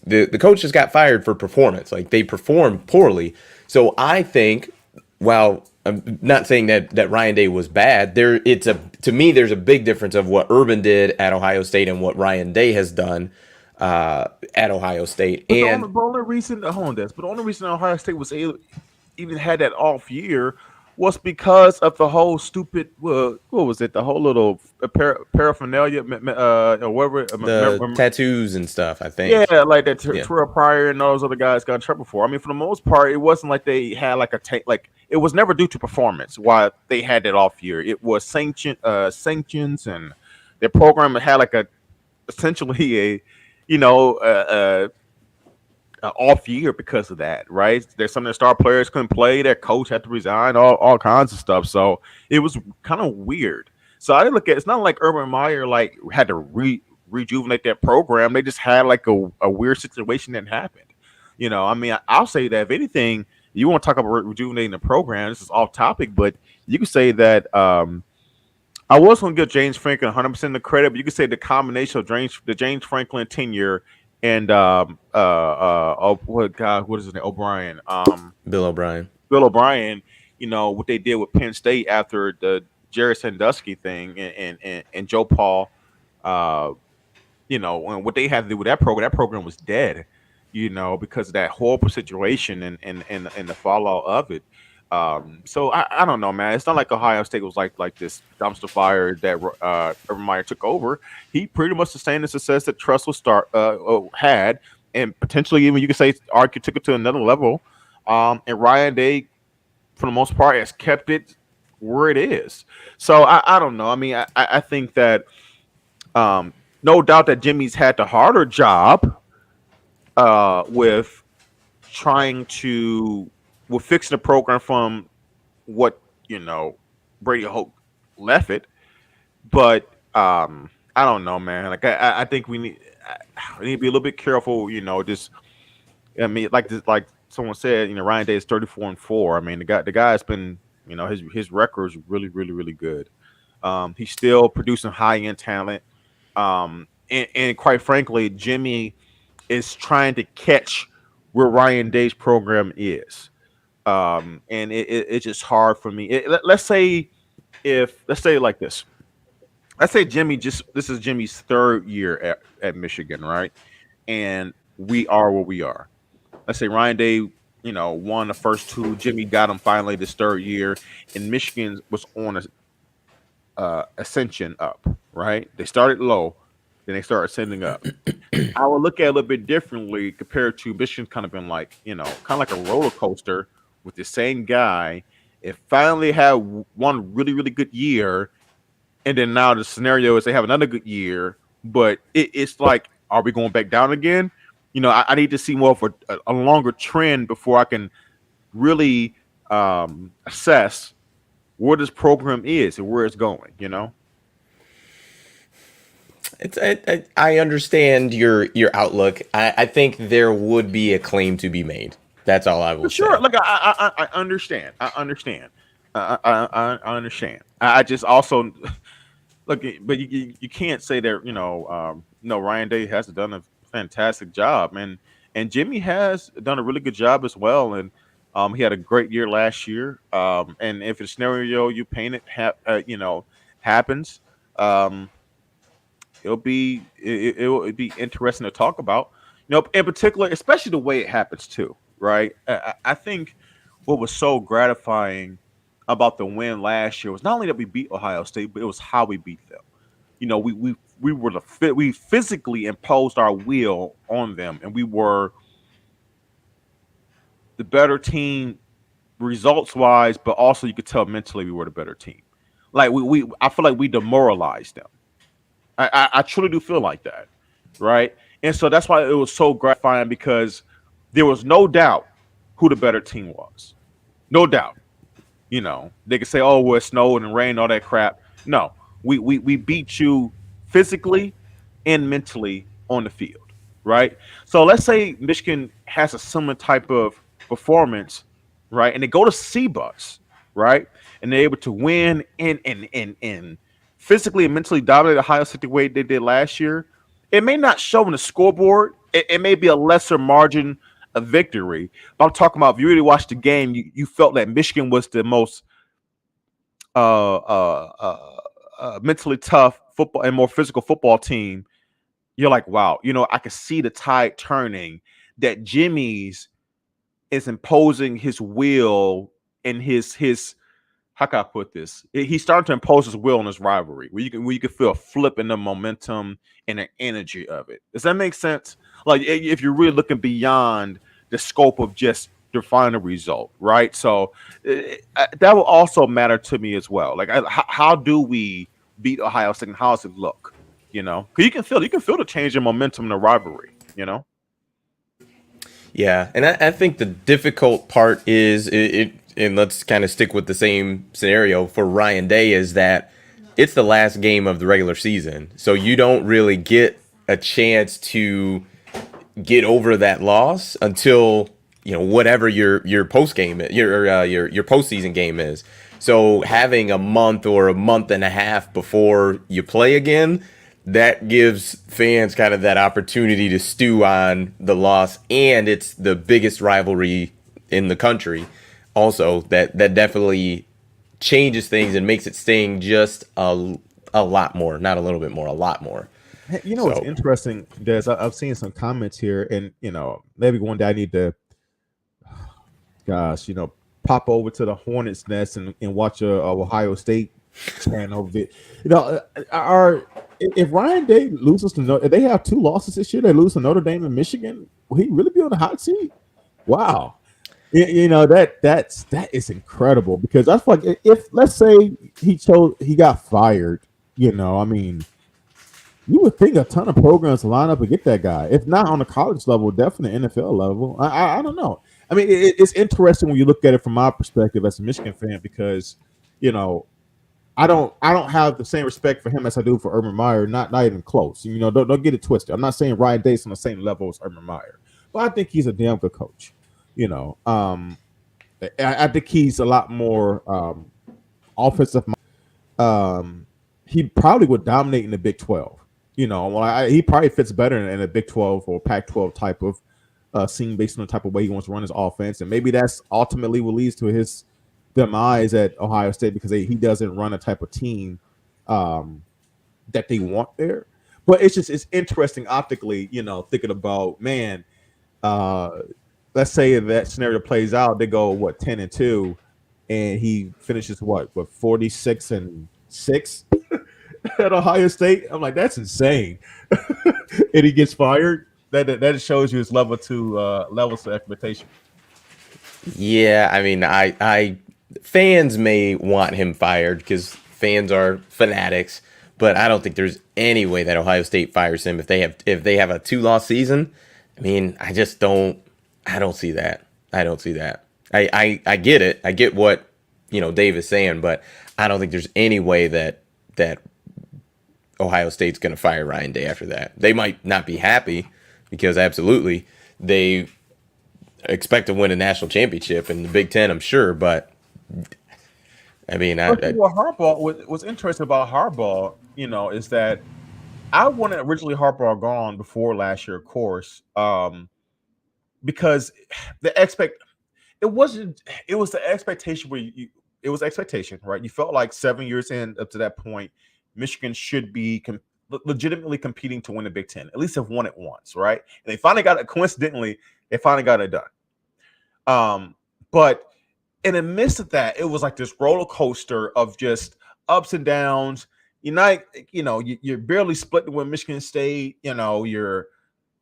the coach just got fired for performance. Like they performed poorly. So I think, while I'm not saying that Ryan Day was bad, to me there's a big difference of what Urban did at Ohio State and what Ryan Day has done at Ohio State. But And the only reason Ohio State was even had that off year was because of the whole stupid what was it? The whole little paraphernalia, or whatever. The tattoos and stuff, I Yeah, think. like that Yeah. Terrell Pryor and those other guys got in trouble for. I mean, for the most part, it wasn't like they had like like it was never due to performance. Why they had that off year? It was sanctions, and their program had like a essentially a you know off year because of that, right? There's some of the star players couldn't play, their coach had to resign, all kinds of stuff. So it was kind of weird. So I look at it's not like Urban Meyer like had to rejuvenate that program. They just had like a weird situation that happened. I mean, I'll say that if anything, you want to talk about rejuvenating the program. This is off topic, but you could say that I was going to give James Franklin 100% the credit, but you could say the combination of the James Franklin tenure and what is his name, O'Brien, Bill O'Brien. Bill O'Brien, what they did with Penn State after the Jerry Sandusky thing and Joe Paul, uh, and what they had to do with that program was dead, because of that horrible situation and the fallout of it. So I don't know, man. It's not like Ohio State was like this dumpster fire that Urban Meyer took over. He pretty much sustained the success that Trust was had, and potentially even you could say argue took it to another level. And Ryan Day, for the most part, has kept it where it is. So I don't know. I mean, I think that no doubt that Jimmy's had the harder job with trying to with fixing the program from what Brady Hoke left it. But I don't know, man. Like I think we need to be a little bit careful. Just I mean, like someone said, Ryan Day is 34-4. I mean, the guy's been his record is really really really good. He's still producing high end talent. And quite frankly, Jimmy is trying to catch where Ryan Day's program is. And it's just hard for me. Let's say it like this. Let's say this is Jimmy's third year at Michigan, right? And we are where we are. Let's say Ryan Day, won the first two. Jimmy got him finally this third year, and Michigan was on a ascension up, right? They started low, then they started ascending up. I would look at it a little bit differently compared to Michigan's kind of been like, kind of like a roller coaster with the same guy. It finally had one really, really good year. And then now the scenario is they have another good year, but it's like, are we going back down again? I need to see more of a longer trend before I can really assess where this program is and where it's going, I understand your outlook. I think there would be a claim to be made. That's all I will For sure. say. Look, I understand. I understand. I understand. I just also look, but you can't say that no, Ryan Day has done a fantastic job, and Jimmy has done a really good job as well, and he had a great year last year. And if the scenario you painted happens, um, it'll be interesting to talk about. In particular, especially the way it happens too, right? I think what was so gratifying about the win last year was not only that we beat Ohio State, but it was how we beat them. We were we physically imposed our will on them, and we were the better team results wise, but also you could tell mentally we were the better team. Like I feel like we demoralized them. I truly do feel like that, right? And so that's why it was so gratifying because there was no doubt who the better team was. No doubt. They could say, "Oh, well, it snowed and rained, all that crap." No, we beat you physically and mentally on the field, right? So let's say Michigan has a similar type of performance, right? And they go to C-Bus, right? And they're able to win and physically and mentally dominate Ohio State the way they did last year. It may not show in the scoreboard. It may be a lesser margin of victory. But I'm talking about if you really watched the game, you felt that Michigan was the most mentally tough football and more physical football team. You're like, wow, I can see the tide turning. That Jimmy's is imposing his will and his how can I put this? He started to impose his will on his rivalry, where you can feel a flip in the momentum and the energy of it. Does that make sense? Like if you're really looking beyond the scope of just defining a result, right? So that will also matter to me as well. Like how do we beat Ohio State and how does it look? You know, because you can feel the change in momentum in the rivalry. You know. Yeah, and I think the difficult part is and let's kind of stick with the same scenario for Ryan Day, is that it's the last game of the regular season, so you don't really get a chance to get over that loss until whatever your post game your postseason game is. So having a month or a month and a half before you play again, that gives fans kind of that opportunity to stew on the loss, and it's the biggest rivalry in the country. Also, that definitely changes things and makes it sting just a lot more, not a little bit more, a lot more. Hey, you know what's So interesting, Des? I've seen some comments here, and maybe one day I need to, gosh, pop over to the Hornets nest and watch a Ohio State channel. If Ryan Day loses to if they have 2 losses this year, they lose to Notre Dame and Michigan, will he really be on the hot seat? Wow. That is incredible, because I feel like if let's say he got fired, I mean, you would think a ton of programs line up and get that guy. If not on the college level, definitely NFL level. I don't know. I mean, it's interesting when you look at it from my perspective as a Michigan fan, because I don't have the same respect for him as I do for Urban Meyer. Not even close. Don't get it twisted. I'm not saying Ryan Day's on the same level as Urban Meyer, but I think he's a damn good coach. I think he's a lot more offensive. He probably would dominate in the Big 12. He probably fits better in a Big 12 or Pac-12 type of scene based on the type of way he wants to run his offense, and maybe that's ultimately what leads to his demise at Ohio State, because he doesn't run a type of team that they want there. But it's interesting optically, thinking about, man, let's say that scenario plays out, they go 10-2, and he finishes 46-6 at Ohio State. I'm like, that's insane. And he gets fired. That shows you his levels of expectation. yeah, I mean, I fans may want him fired because fans are fanatics, but I don't think there's any way that Ohio State fires him if they have a 2-loss season. I mean, I don't see that. I don't see that. I get it. I get what Dave is saying, but I don't think there's any way that Ohio State's going to fire Ryan Day after that. They might not be happy, because absolutely they expect to win a national championship in the Big Ten, I'm sure, but I mean, Harbaugh. What's interesting about Harbaugh, is that I wanted originally Harbaugh gone before last year, of course, because it was the expectation it was expectation, right? You felt like 7 years in up to that point, Michigan should be legitimately competing to win the Big Ten. At least have won it once, right? And they finally got it. Coincidentally, they finally got it done. But in the midst of that, it was like this roller coaster of just ups and downs. You're barely splitting with Michigan State. You're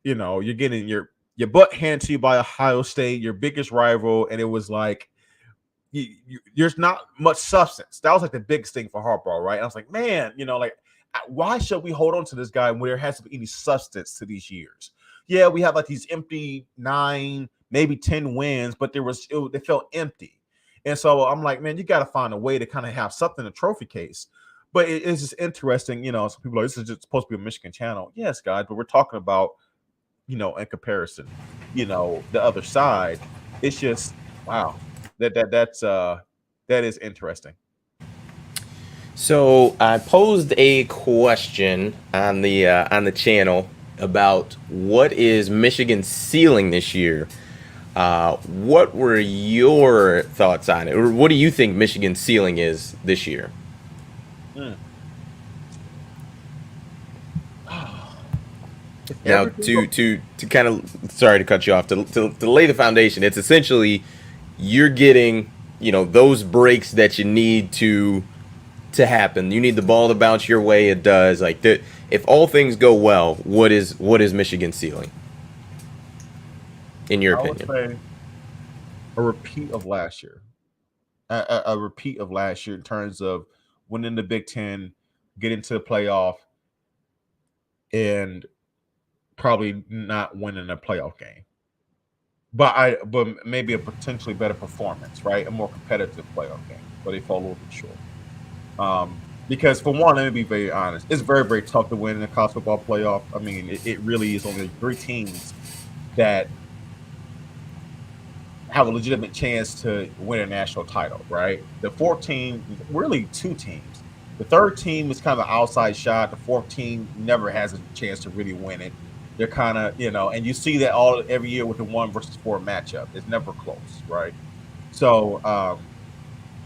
getting your butt handed to you by Ohio State, your biggest rival, and it was like there's not much substance. That was like the biggest thing for Harbaugh, right? And I was like, man, why should we hold on to this guy when there has to be any substance to these years? Yeah, we have like these empty 9, maybe 10 wins, but they felt empty. And so I'm like, man, you got to find a way to kind of have something in a trophy case. But it's just interesting, some people are like, this is just supposed to be a Michigan channel. Yes, guys, but we're talking about, in comparison, the other side. It's just, wow, that is interesting. So I posed a question on the channel about what is Michigan's ceiling this year. What were your thoughts on it, or what do you think Michigan's ceiling is this year? Now, to kind of, sorry to cut you off, to lay the foundation, it's essentially you're getting those breaks that you need to happen. You need the ball to bounce your way. It does. Like if all things go well, what is Michigan's ceiling, in your opinion? I would say a repeat of last year. A repeat of last year in terms of winning the Big Ten, getting to the playoff, and probably not winning a playoff game. But maybe a potentially better performance, right? A more competitive playoff game, but they fall a little bit short. Because for one, let me be very honest, it's very, very tough to win in the college football playoff. I mean, it really is only 3 teams that have a legitimate chance to win a national title, right? The 4th team, really 2 teams. The 3rd team is kind of an outside shot. The 4th team never has a chance to really win it. They're kind of, and you see that every year with the 1 versus 4 matchup. It's never close, right? So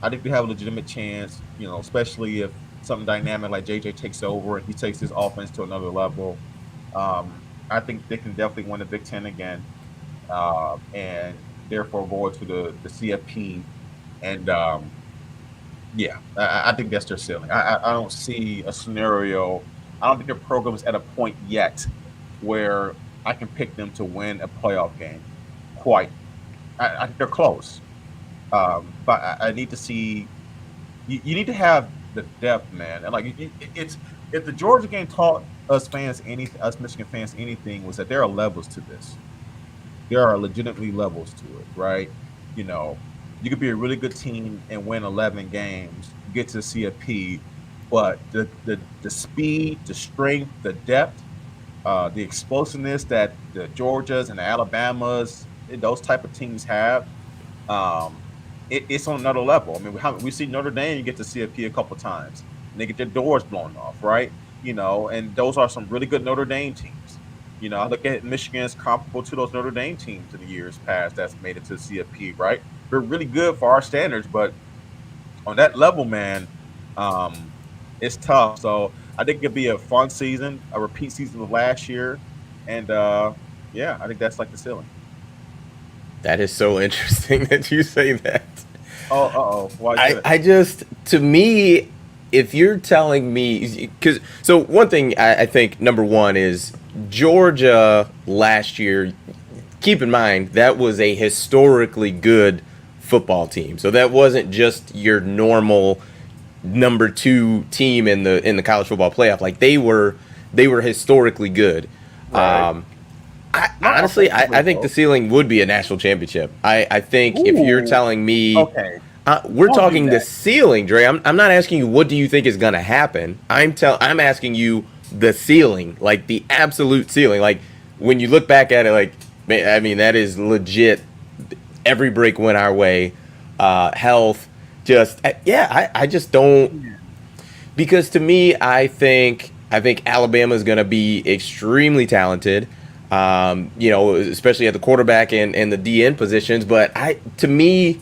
I think they have a legitimate chance, especially if something dynamic like JJ takes over and he takes his offense to another level. I think they can definitely win the Big Ten again, and therefore go to the CFP. And I think that's their ceiling. I don't see a scenario. I don't think their program is at a point yet where I can pick them to win a playoff game. Quite. I think they're close. But I need to see. You need to have the depth, man. And like it's if the Georgia game taught us Michigan fans anything, was that there are levels to this. There are legitimately levels to it, right? You could be a really good team and win 11 games, get to the CFP, but the speed, the strength, the depth, the explosiveness that the Georgias and the Alabamas, those type of teams have, it's on another level. I mean, we see Notre Dame get to CFP a couple times, and they get their doors blown off, right? And those are some really good Notre Dame teams. I look at Michigan as comparable to those Notre Dame teams in the years past that's made it to the CFP, right? They're really good for our standards, but on that level, man, it's tough. So I think it'll be a fun season, a repeat season of last year, and I think that's like the ceiling. That is so interesting that you say that. Why? To me, if you're telling me, so one thing I think number one is Georgia last year. Keep in mind that was a historically good football team, so that wasn't just your normal number 2 team in the college football playoff. Like they were historically good. Right. I think the ceiling would be a national championship. I think if you're telling me, okay, we're talking the ceiling, Dre. I'm not asking you what do you think is going to happen. I'm asking you the ceiling, like the absolute ceiling. Like when you look back at it, like I mean that is legit. Every break went our way. Health, I just don't, because to me I think Alabama is going to be extremely talented. Especially at the quarterback and the DN positions. But to me,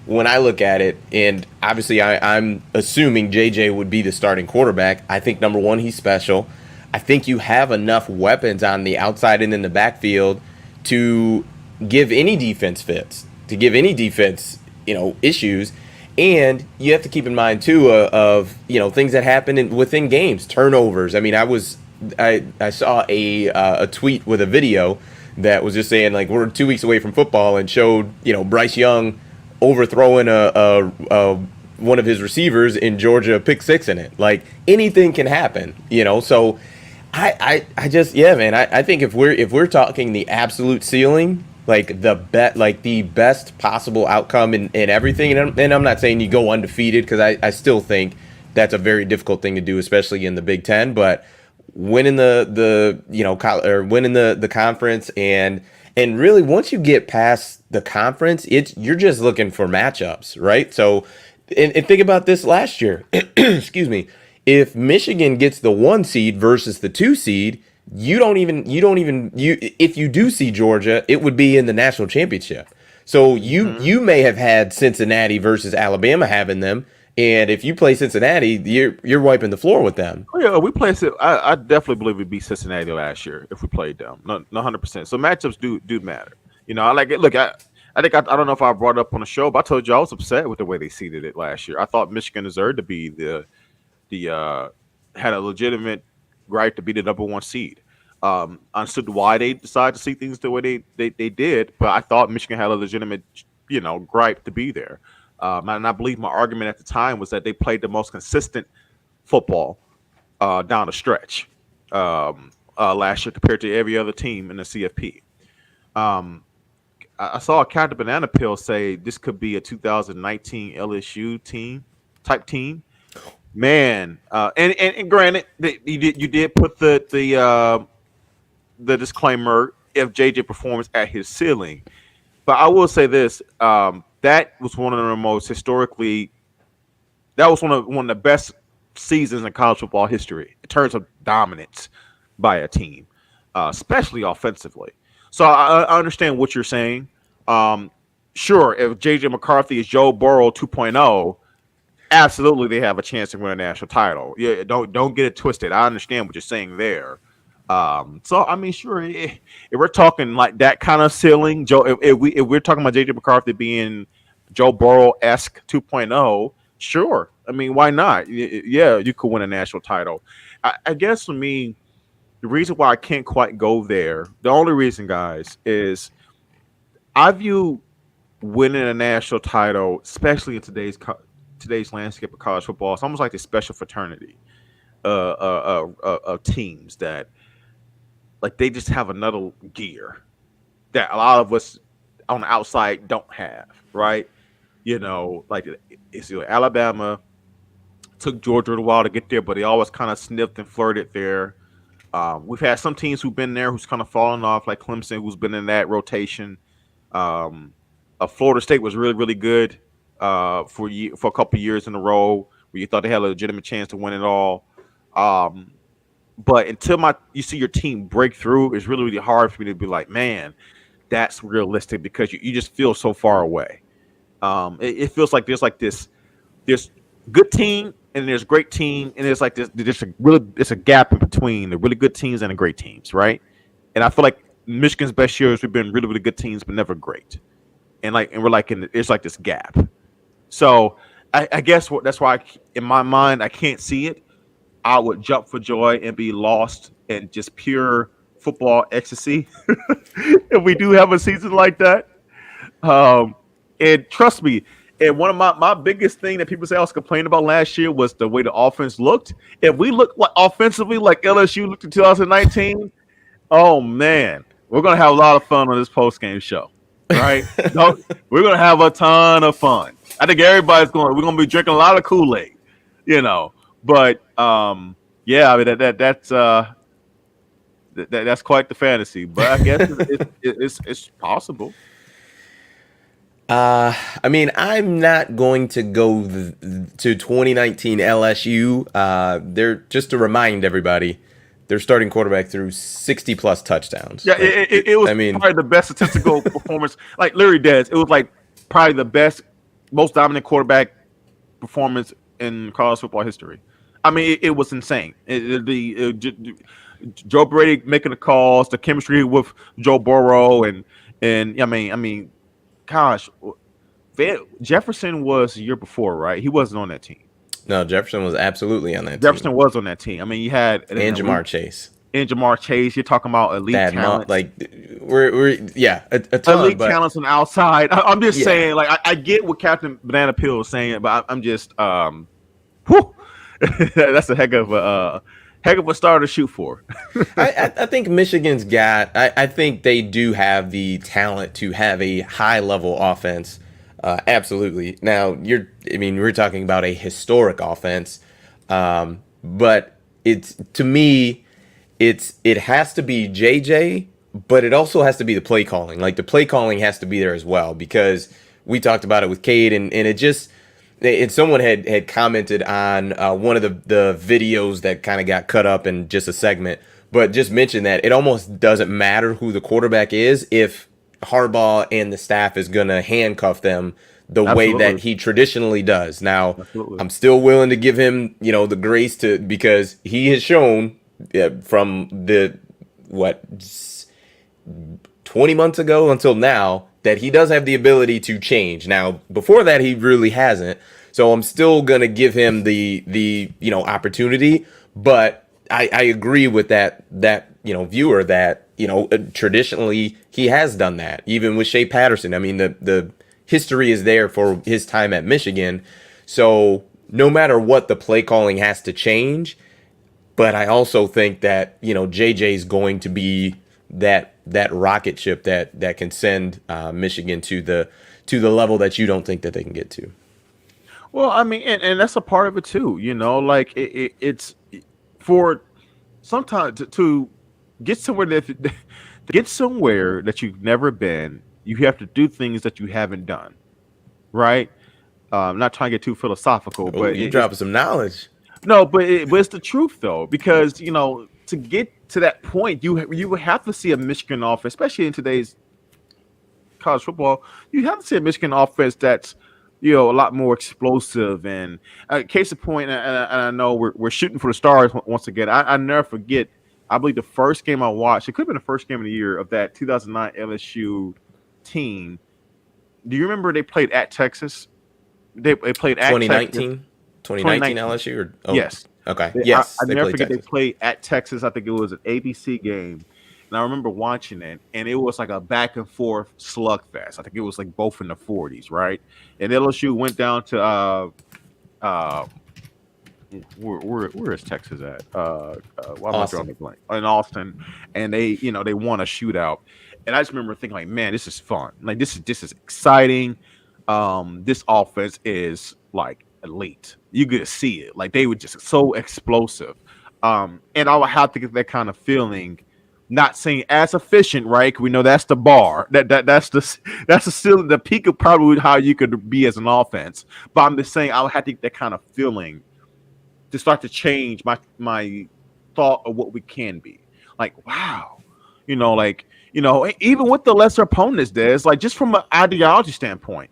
when I look at it, and obviously I'm assuming JJ would be the starting quarterback. I think number one, he's special. I think you have enough weapons on the outside and in the backfield to give any defense fits, to give any defense, issues. And you have to keep in mind too of things that happen within games, turnovers. I mean, I saw a tweet with a video that was just saying like we're 2 weeks away from football and showed Bryce Young overthrowing a one of his receivers in Georgia, pick 6 in it. Like anything can happen, So I just man, I think if we're talking the absolute ceiling, like the best possible outcome in everything, and I'm not saying you go undefeated because I still think that's a very difficult thing to do, especially in the Big Ten, but winning winning the conference and really once you get past the conference, you're just looking for matchups, right? So and think about this last year. Excuse me. If Michigan gets the 1 seed versus the 2 seed, if you do see Georgia, it would be in the national championship. So you may have had Cincinnati versus Alabama having them. And if you play Cincinnati, you're wiping the floor with them. Oh, yeah, we played. I definitely believe we beat Cincinnati last year if we played them. No, 100%. So matchups do matter. I like it. Look, I think I don't know if I brought it up on the show, but I told you I was upset with the way they seeded it last year. I thought Michigan deserved to be the had a legitimate right to be the number 1 seed. Understood why they decided to see things the way they did, but I thought Michigan had a legitimate, gripe to be there. And I believe my argument at the time was that they played the most consistent football down the stretch last year compared to every other team in the CFP. I saw a Captain Banana Peel say this could be a 2019 LSU type team. Man, and granted, you did put the disclaimer if JJ performs at his ceiling, but I will say this: that was one of the most that was one of the best seasons in college football history in terms of dominance by a team, especially offensively. So I understand what you're saying. Sure, if JJ McCarthy is Joe Burrow 2.0, absolutely they have a chance to win a national title. Yeah, don't get it twisted. I understand what you're saying there. So I mean, sure, if we're talking like that kind of ceiling, Joe, if we're talking about JJ McCarthy being Joe Burrow-esque 2.0, sure. I mean, why not? Yeah, you could win a national title. I guess for me, the reason why I can't quite go there, the only reason, guys, is I view winning a national title, especially in today's landscape of college football, it's almost like a special fraternity of teams that, like, they just have another gear that a lot of us on the outside don't have, right? Like it's Alabama took Georgia a while to get there, but they always kind of sniffed and flirted there. We've had some teams who've been there who's kind of fallen off, like Clemson, who's been in that rotation. Florida State was really, really good for a couple of years in a row where you thought they had a legitimate chance to win it all. But until you see your team break through, it's really, really hard for me to be like, man, that's realistic because you just feel so far away. It feels like there's good team and there's great team, and there's like it's a gap in between the really good teams and the great teams, right? And I feel like Michigan's best years we've been really, really good teams, but never great. And we're like it's like this gap. So I guess that's why in my mind I can't see it. I would jump for joy and be lost in just pure football ecstasy if we do have a season like that. And trust me, and one of my biggest thing that people say I was complaining about last year was the way the offense looked. If we look like offensively like LSU looked in 2019, oh man, we're gonna have a lot of fun on this post-game show. Right? We're gonna have a ton of fun. I think we're gonna be drinking a lot of Kool-Aid, But yeah, I mean that's quite the fantasy. But I guess it's possible. I mean, I'm not going to go to 2019 LSU. They're just to remind everybody, their starting quarterback threw 60 plus touchdowns. Yeah, it was probably the best statistical performance. Like Larry Dez, it was like probably the best, most dominant quarterback performance in college football history. I mean, it was insane. Joe Brady making the calls, the chemistry with Joe Burrow, and I mean, gosh, Jefferson was the year before, right? He wasn't on that team. No, Jefferson was absolutely on that team. Jefferson was on that team. I mean, you had and Jamar Chase. And Jamar Chase, you're talking about elite talent. We're a ton, elite talents on the outside. I'm just saying, like, I get what Captain Banana Peel is saying, but I'm just, that's a heck of a star to shoot for. I think Michigan's I think they do have the talent to have a high level offense. Absolutely. Now we're talking about a historic offense, but to me, it has to be JJ, but it also has to be the play calling. Like the play calling has to be there as well, because we talked about it with Cade, and it just. And someone had commented on one of the videos that kind of got cut up in just a segment, but just mentioned that it almost doesn't matter who the quarterback is if Harbaugh and the staff is going to handcuff them the way that he traditionally does. Now, I'm still willing to give him, the grace because he has shown from the 12 20 months ago until now that he does have the ability to change. Now, before that, he really hasn't. So I'm still gonna give him the opportunity, but I agree with that viewer that traditionally he has done that, even with Shea Patterson. I mean, the history is there for his time at Michigan. So no matter what, the play calling has to change. But I also think that JJ is going to be that rocket ship that can send Michigan to the level that you don't think that they can get to. Well, I mean, and that's a part of it too. Like it's for sometimes to get somewhere that you've never been, you have to do things that you haven't done, right? Not trying to get too philosophical, but you dropping some knowledge. No, but it's the truth though, because to get to that point, you would have to see a Michigan offense, especially in today's college football. You have to see a Michigan offense that's a lot more explosive. And case in point, and I know we're shooting for the stars once again. I never forget. I believe the first game I watched, it could have been the first game of the year of that 2009 LSU team. Do you remember they played at Texas? They played at 2019. 2019 LSU? Or, yes. Okay. Yes. I never forget Texas. They played at Texas. I think it was an ABC game. And I remember watching it, and it was like a back and forth slugfest. I think it was like both in the 40s, right? And LSU went down to where is Texas at? Why am I drawing a blank? In Austin, and they won a shootout. And I just remember thinking, like, man, this is fun. Like this is exciting. This offense is like elite. You could see it. Like they were just so explosive. And I would have to get that kind of feeling. Not saying as efficient, right? We know that's the bar. That's still the peak of probably how you could be as an offense. But I'm just saying I would have to get that kind of feeling to start to change my thought of what we can be. Like, wow, even with the lesser opponents, there's like just from an ideology standpoint,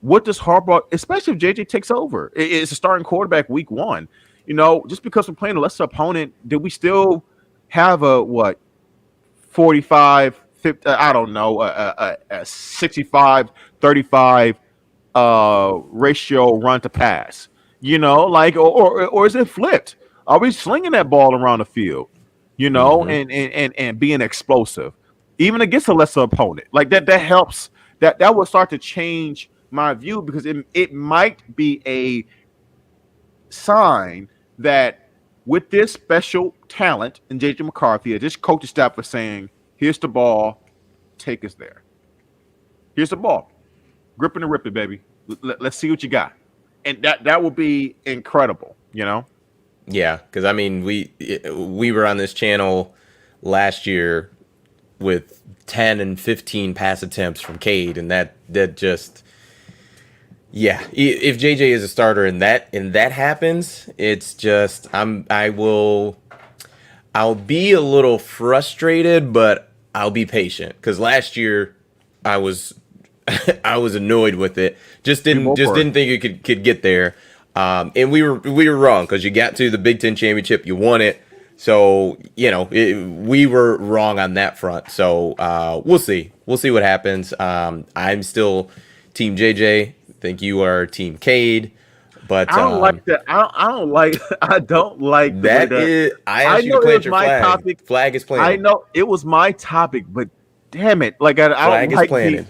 what does Harbaugh, especially if JJ takes over, it's a starting quarterback week one. Just because we're playing a lesser opponent, do we still have a 45, 50, I don't know, a 65, 35 ratio run to pass, or is it flipped? Are we slinging that ball around the field, and being explosive, even against a lesser opponent? Like that helps, that will start to change my view, because it might be a sign that with this special talent in JJ McCarthy, this coaching staff was saying, here's the ball, take us there. Here's the ball. Grip and rip it, baby. Let's see what you got. And that would be incredible, Yeah, because I mean, we were on this channel last year with 10 and 15 pass attempts from Cade, and that just... Yeah, if JJ is a starter and that happens, it's just I'll be a little frustrated, but I'll be patient, because last year I was annoyed with it. Just didn't think it could get there, and we were wrong, because you got to the Big Ten championship, you won it, so we were wrong on that front. So we'll see what happens. I'm still Team JJ. Think you are Team Cade, but I don't like that. I don't like that. I asked you to plant your flag. Topic. Flag is planted. I know it was my topic, but damn it, like I flag don't like is planted.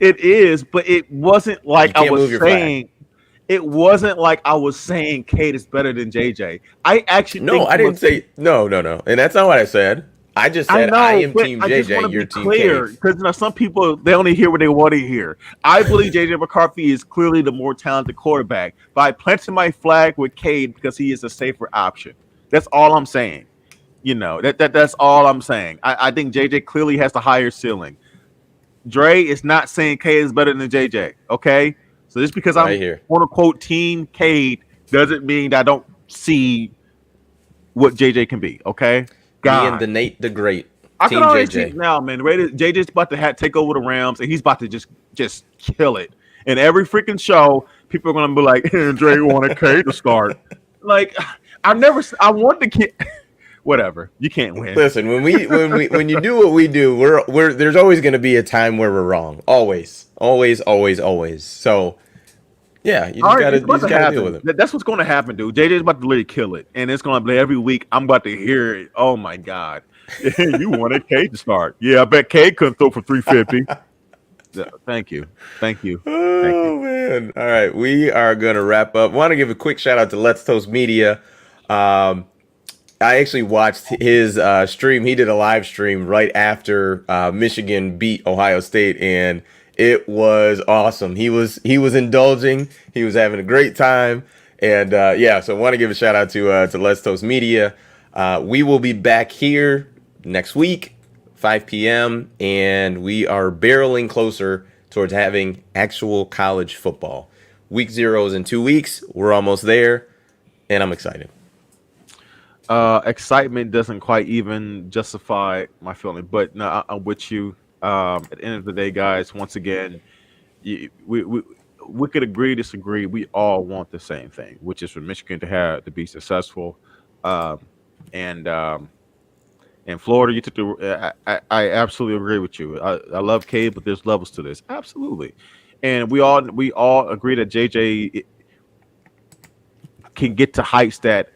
It is, but it wasn't like I was saying. It wasn't like I was saying Cade is better than JJ. I actually I didn't say no, and that's not what I said. I just said I am Team JJ. You're Team Cade. Because some people, they only hear what they want to hear. I believe JJ McCarthy is clearly the more talented quarterback. But I planted my flag with Cade because he is a safer option. That's all I'm saying. That's all I'm saying. I think JJ clearly has the higher ceiling. Dre is not saying Cade is better than JJ. Okay, so just because I'm quote unquote Team Cade doesn't mean that I don't see what JJ can be. Okay. Being the Nate the Great. I can already see now, man. JJ's about to take over the Rams, and he's about to just kill it. And every freaking show, people are gonna be like, "Dre wanted Cade to start." Like, I want the kid. whatever. You can't win. Listen, when you do what we do, we're there's always going to be a time where we're wrong. Always, always, always, always. So, yeah, you All just right, it's about to gotta deal with happen. it. That's what's going to happen, dude. JJ's about to literally kill it, and it's going to be every week. I'm about to hear it. Oh my god, you wanted Cade to start? Yeah, I bet Cade couldn't throw for 350. Thank you. Oh man! All right, we are gonna wrap up. Want to give a quick shout out to Let's Toast Media. I actually watched his stream. He did a live stream right after Michigan beat Ohio State, and it was awesome. He was indulging. He was having a great time, and yeah. So I want to give a shout out to Let's Toast Media. We will be back here next week, 5 p.m., and we are barreling closer towards having actual college football. Week 0 is in 2 weeks. We're almost there, and I'm excited. Excitement doesn't quite even justify my feeling, but no, I'm with you. At the end of the day, guys, once again, we could agree, disagree. We all want the same thing, which is for Michigan to be successful. And in Florida, you took the. I absolutely agree with you. I love Cade, but there's levels to this, absolutely. And we all agree that JJ can get to heights that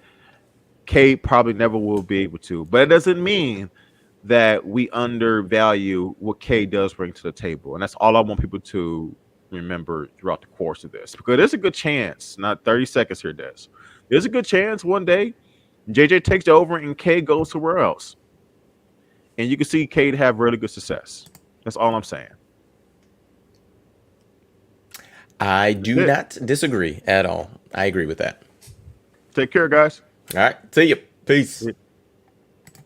Cade probably never will be able to, but it doesn't mean that we undervalue what Cade does bring to the table. And that's all I want people to remember throughout the course of this, because there's a good chance, not 30 seconds here, Des. There's a good chance one day JJ takes over and Cade goes somewhere else. And you can see Cade have really good success. That's all I'm saying. I do not disagree at all. I agree with that. Take care, guys. All right. See you. Peace.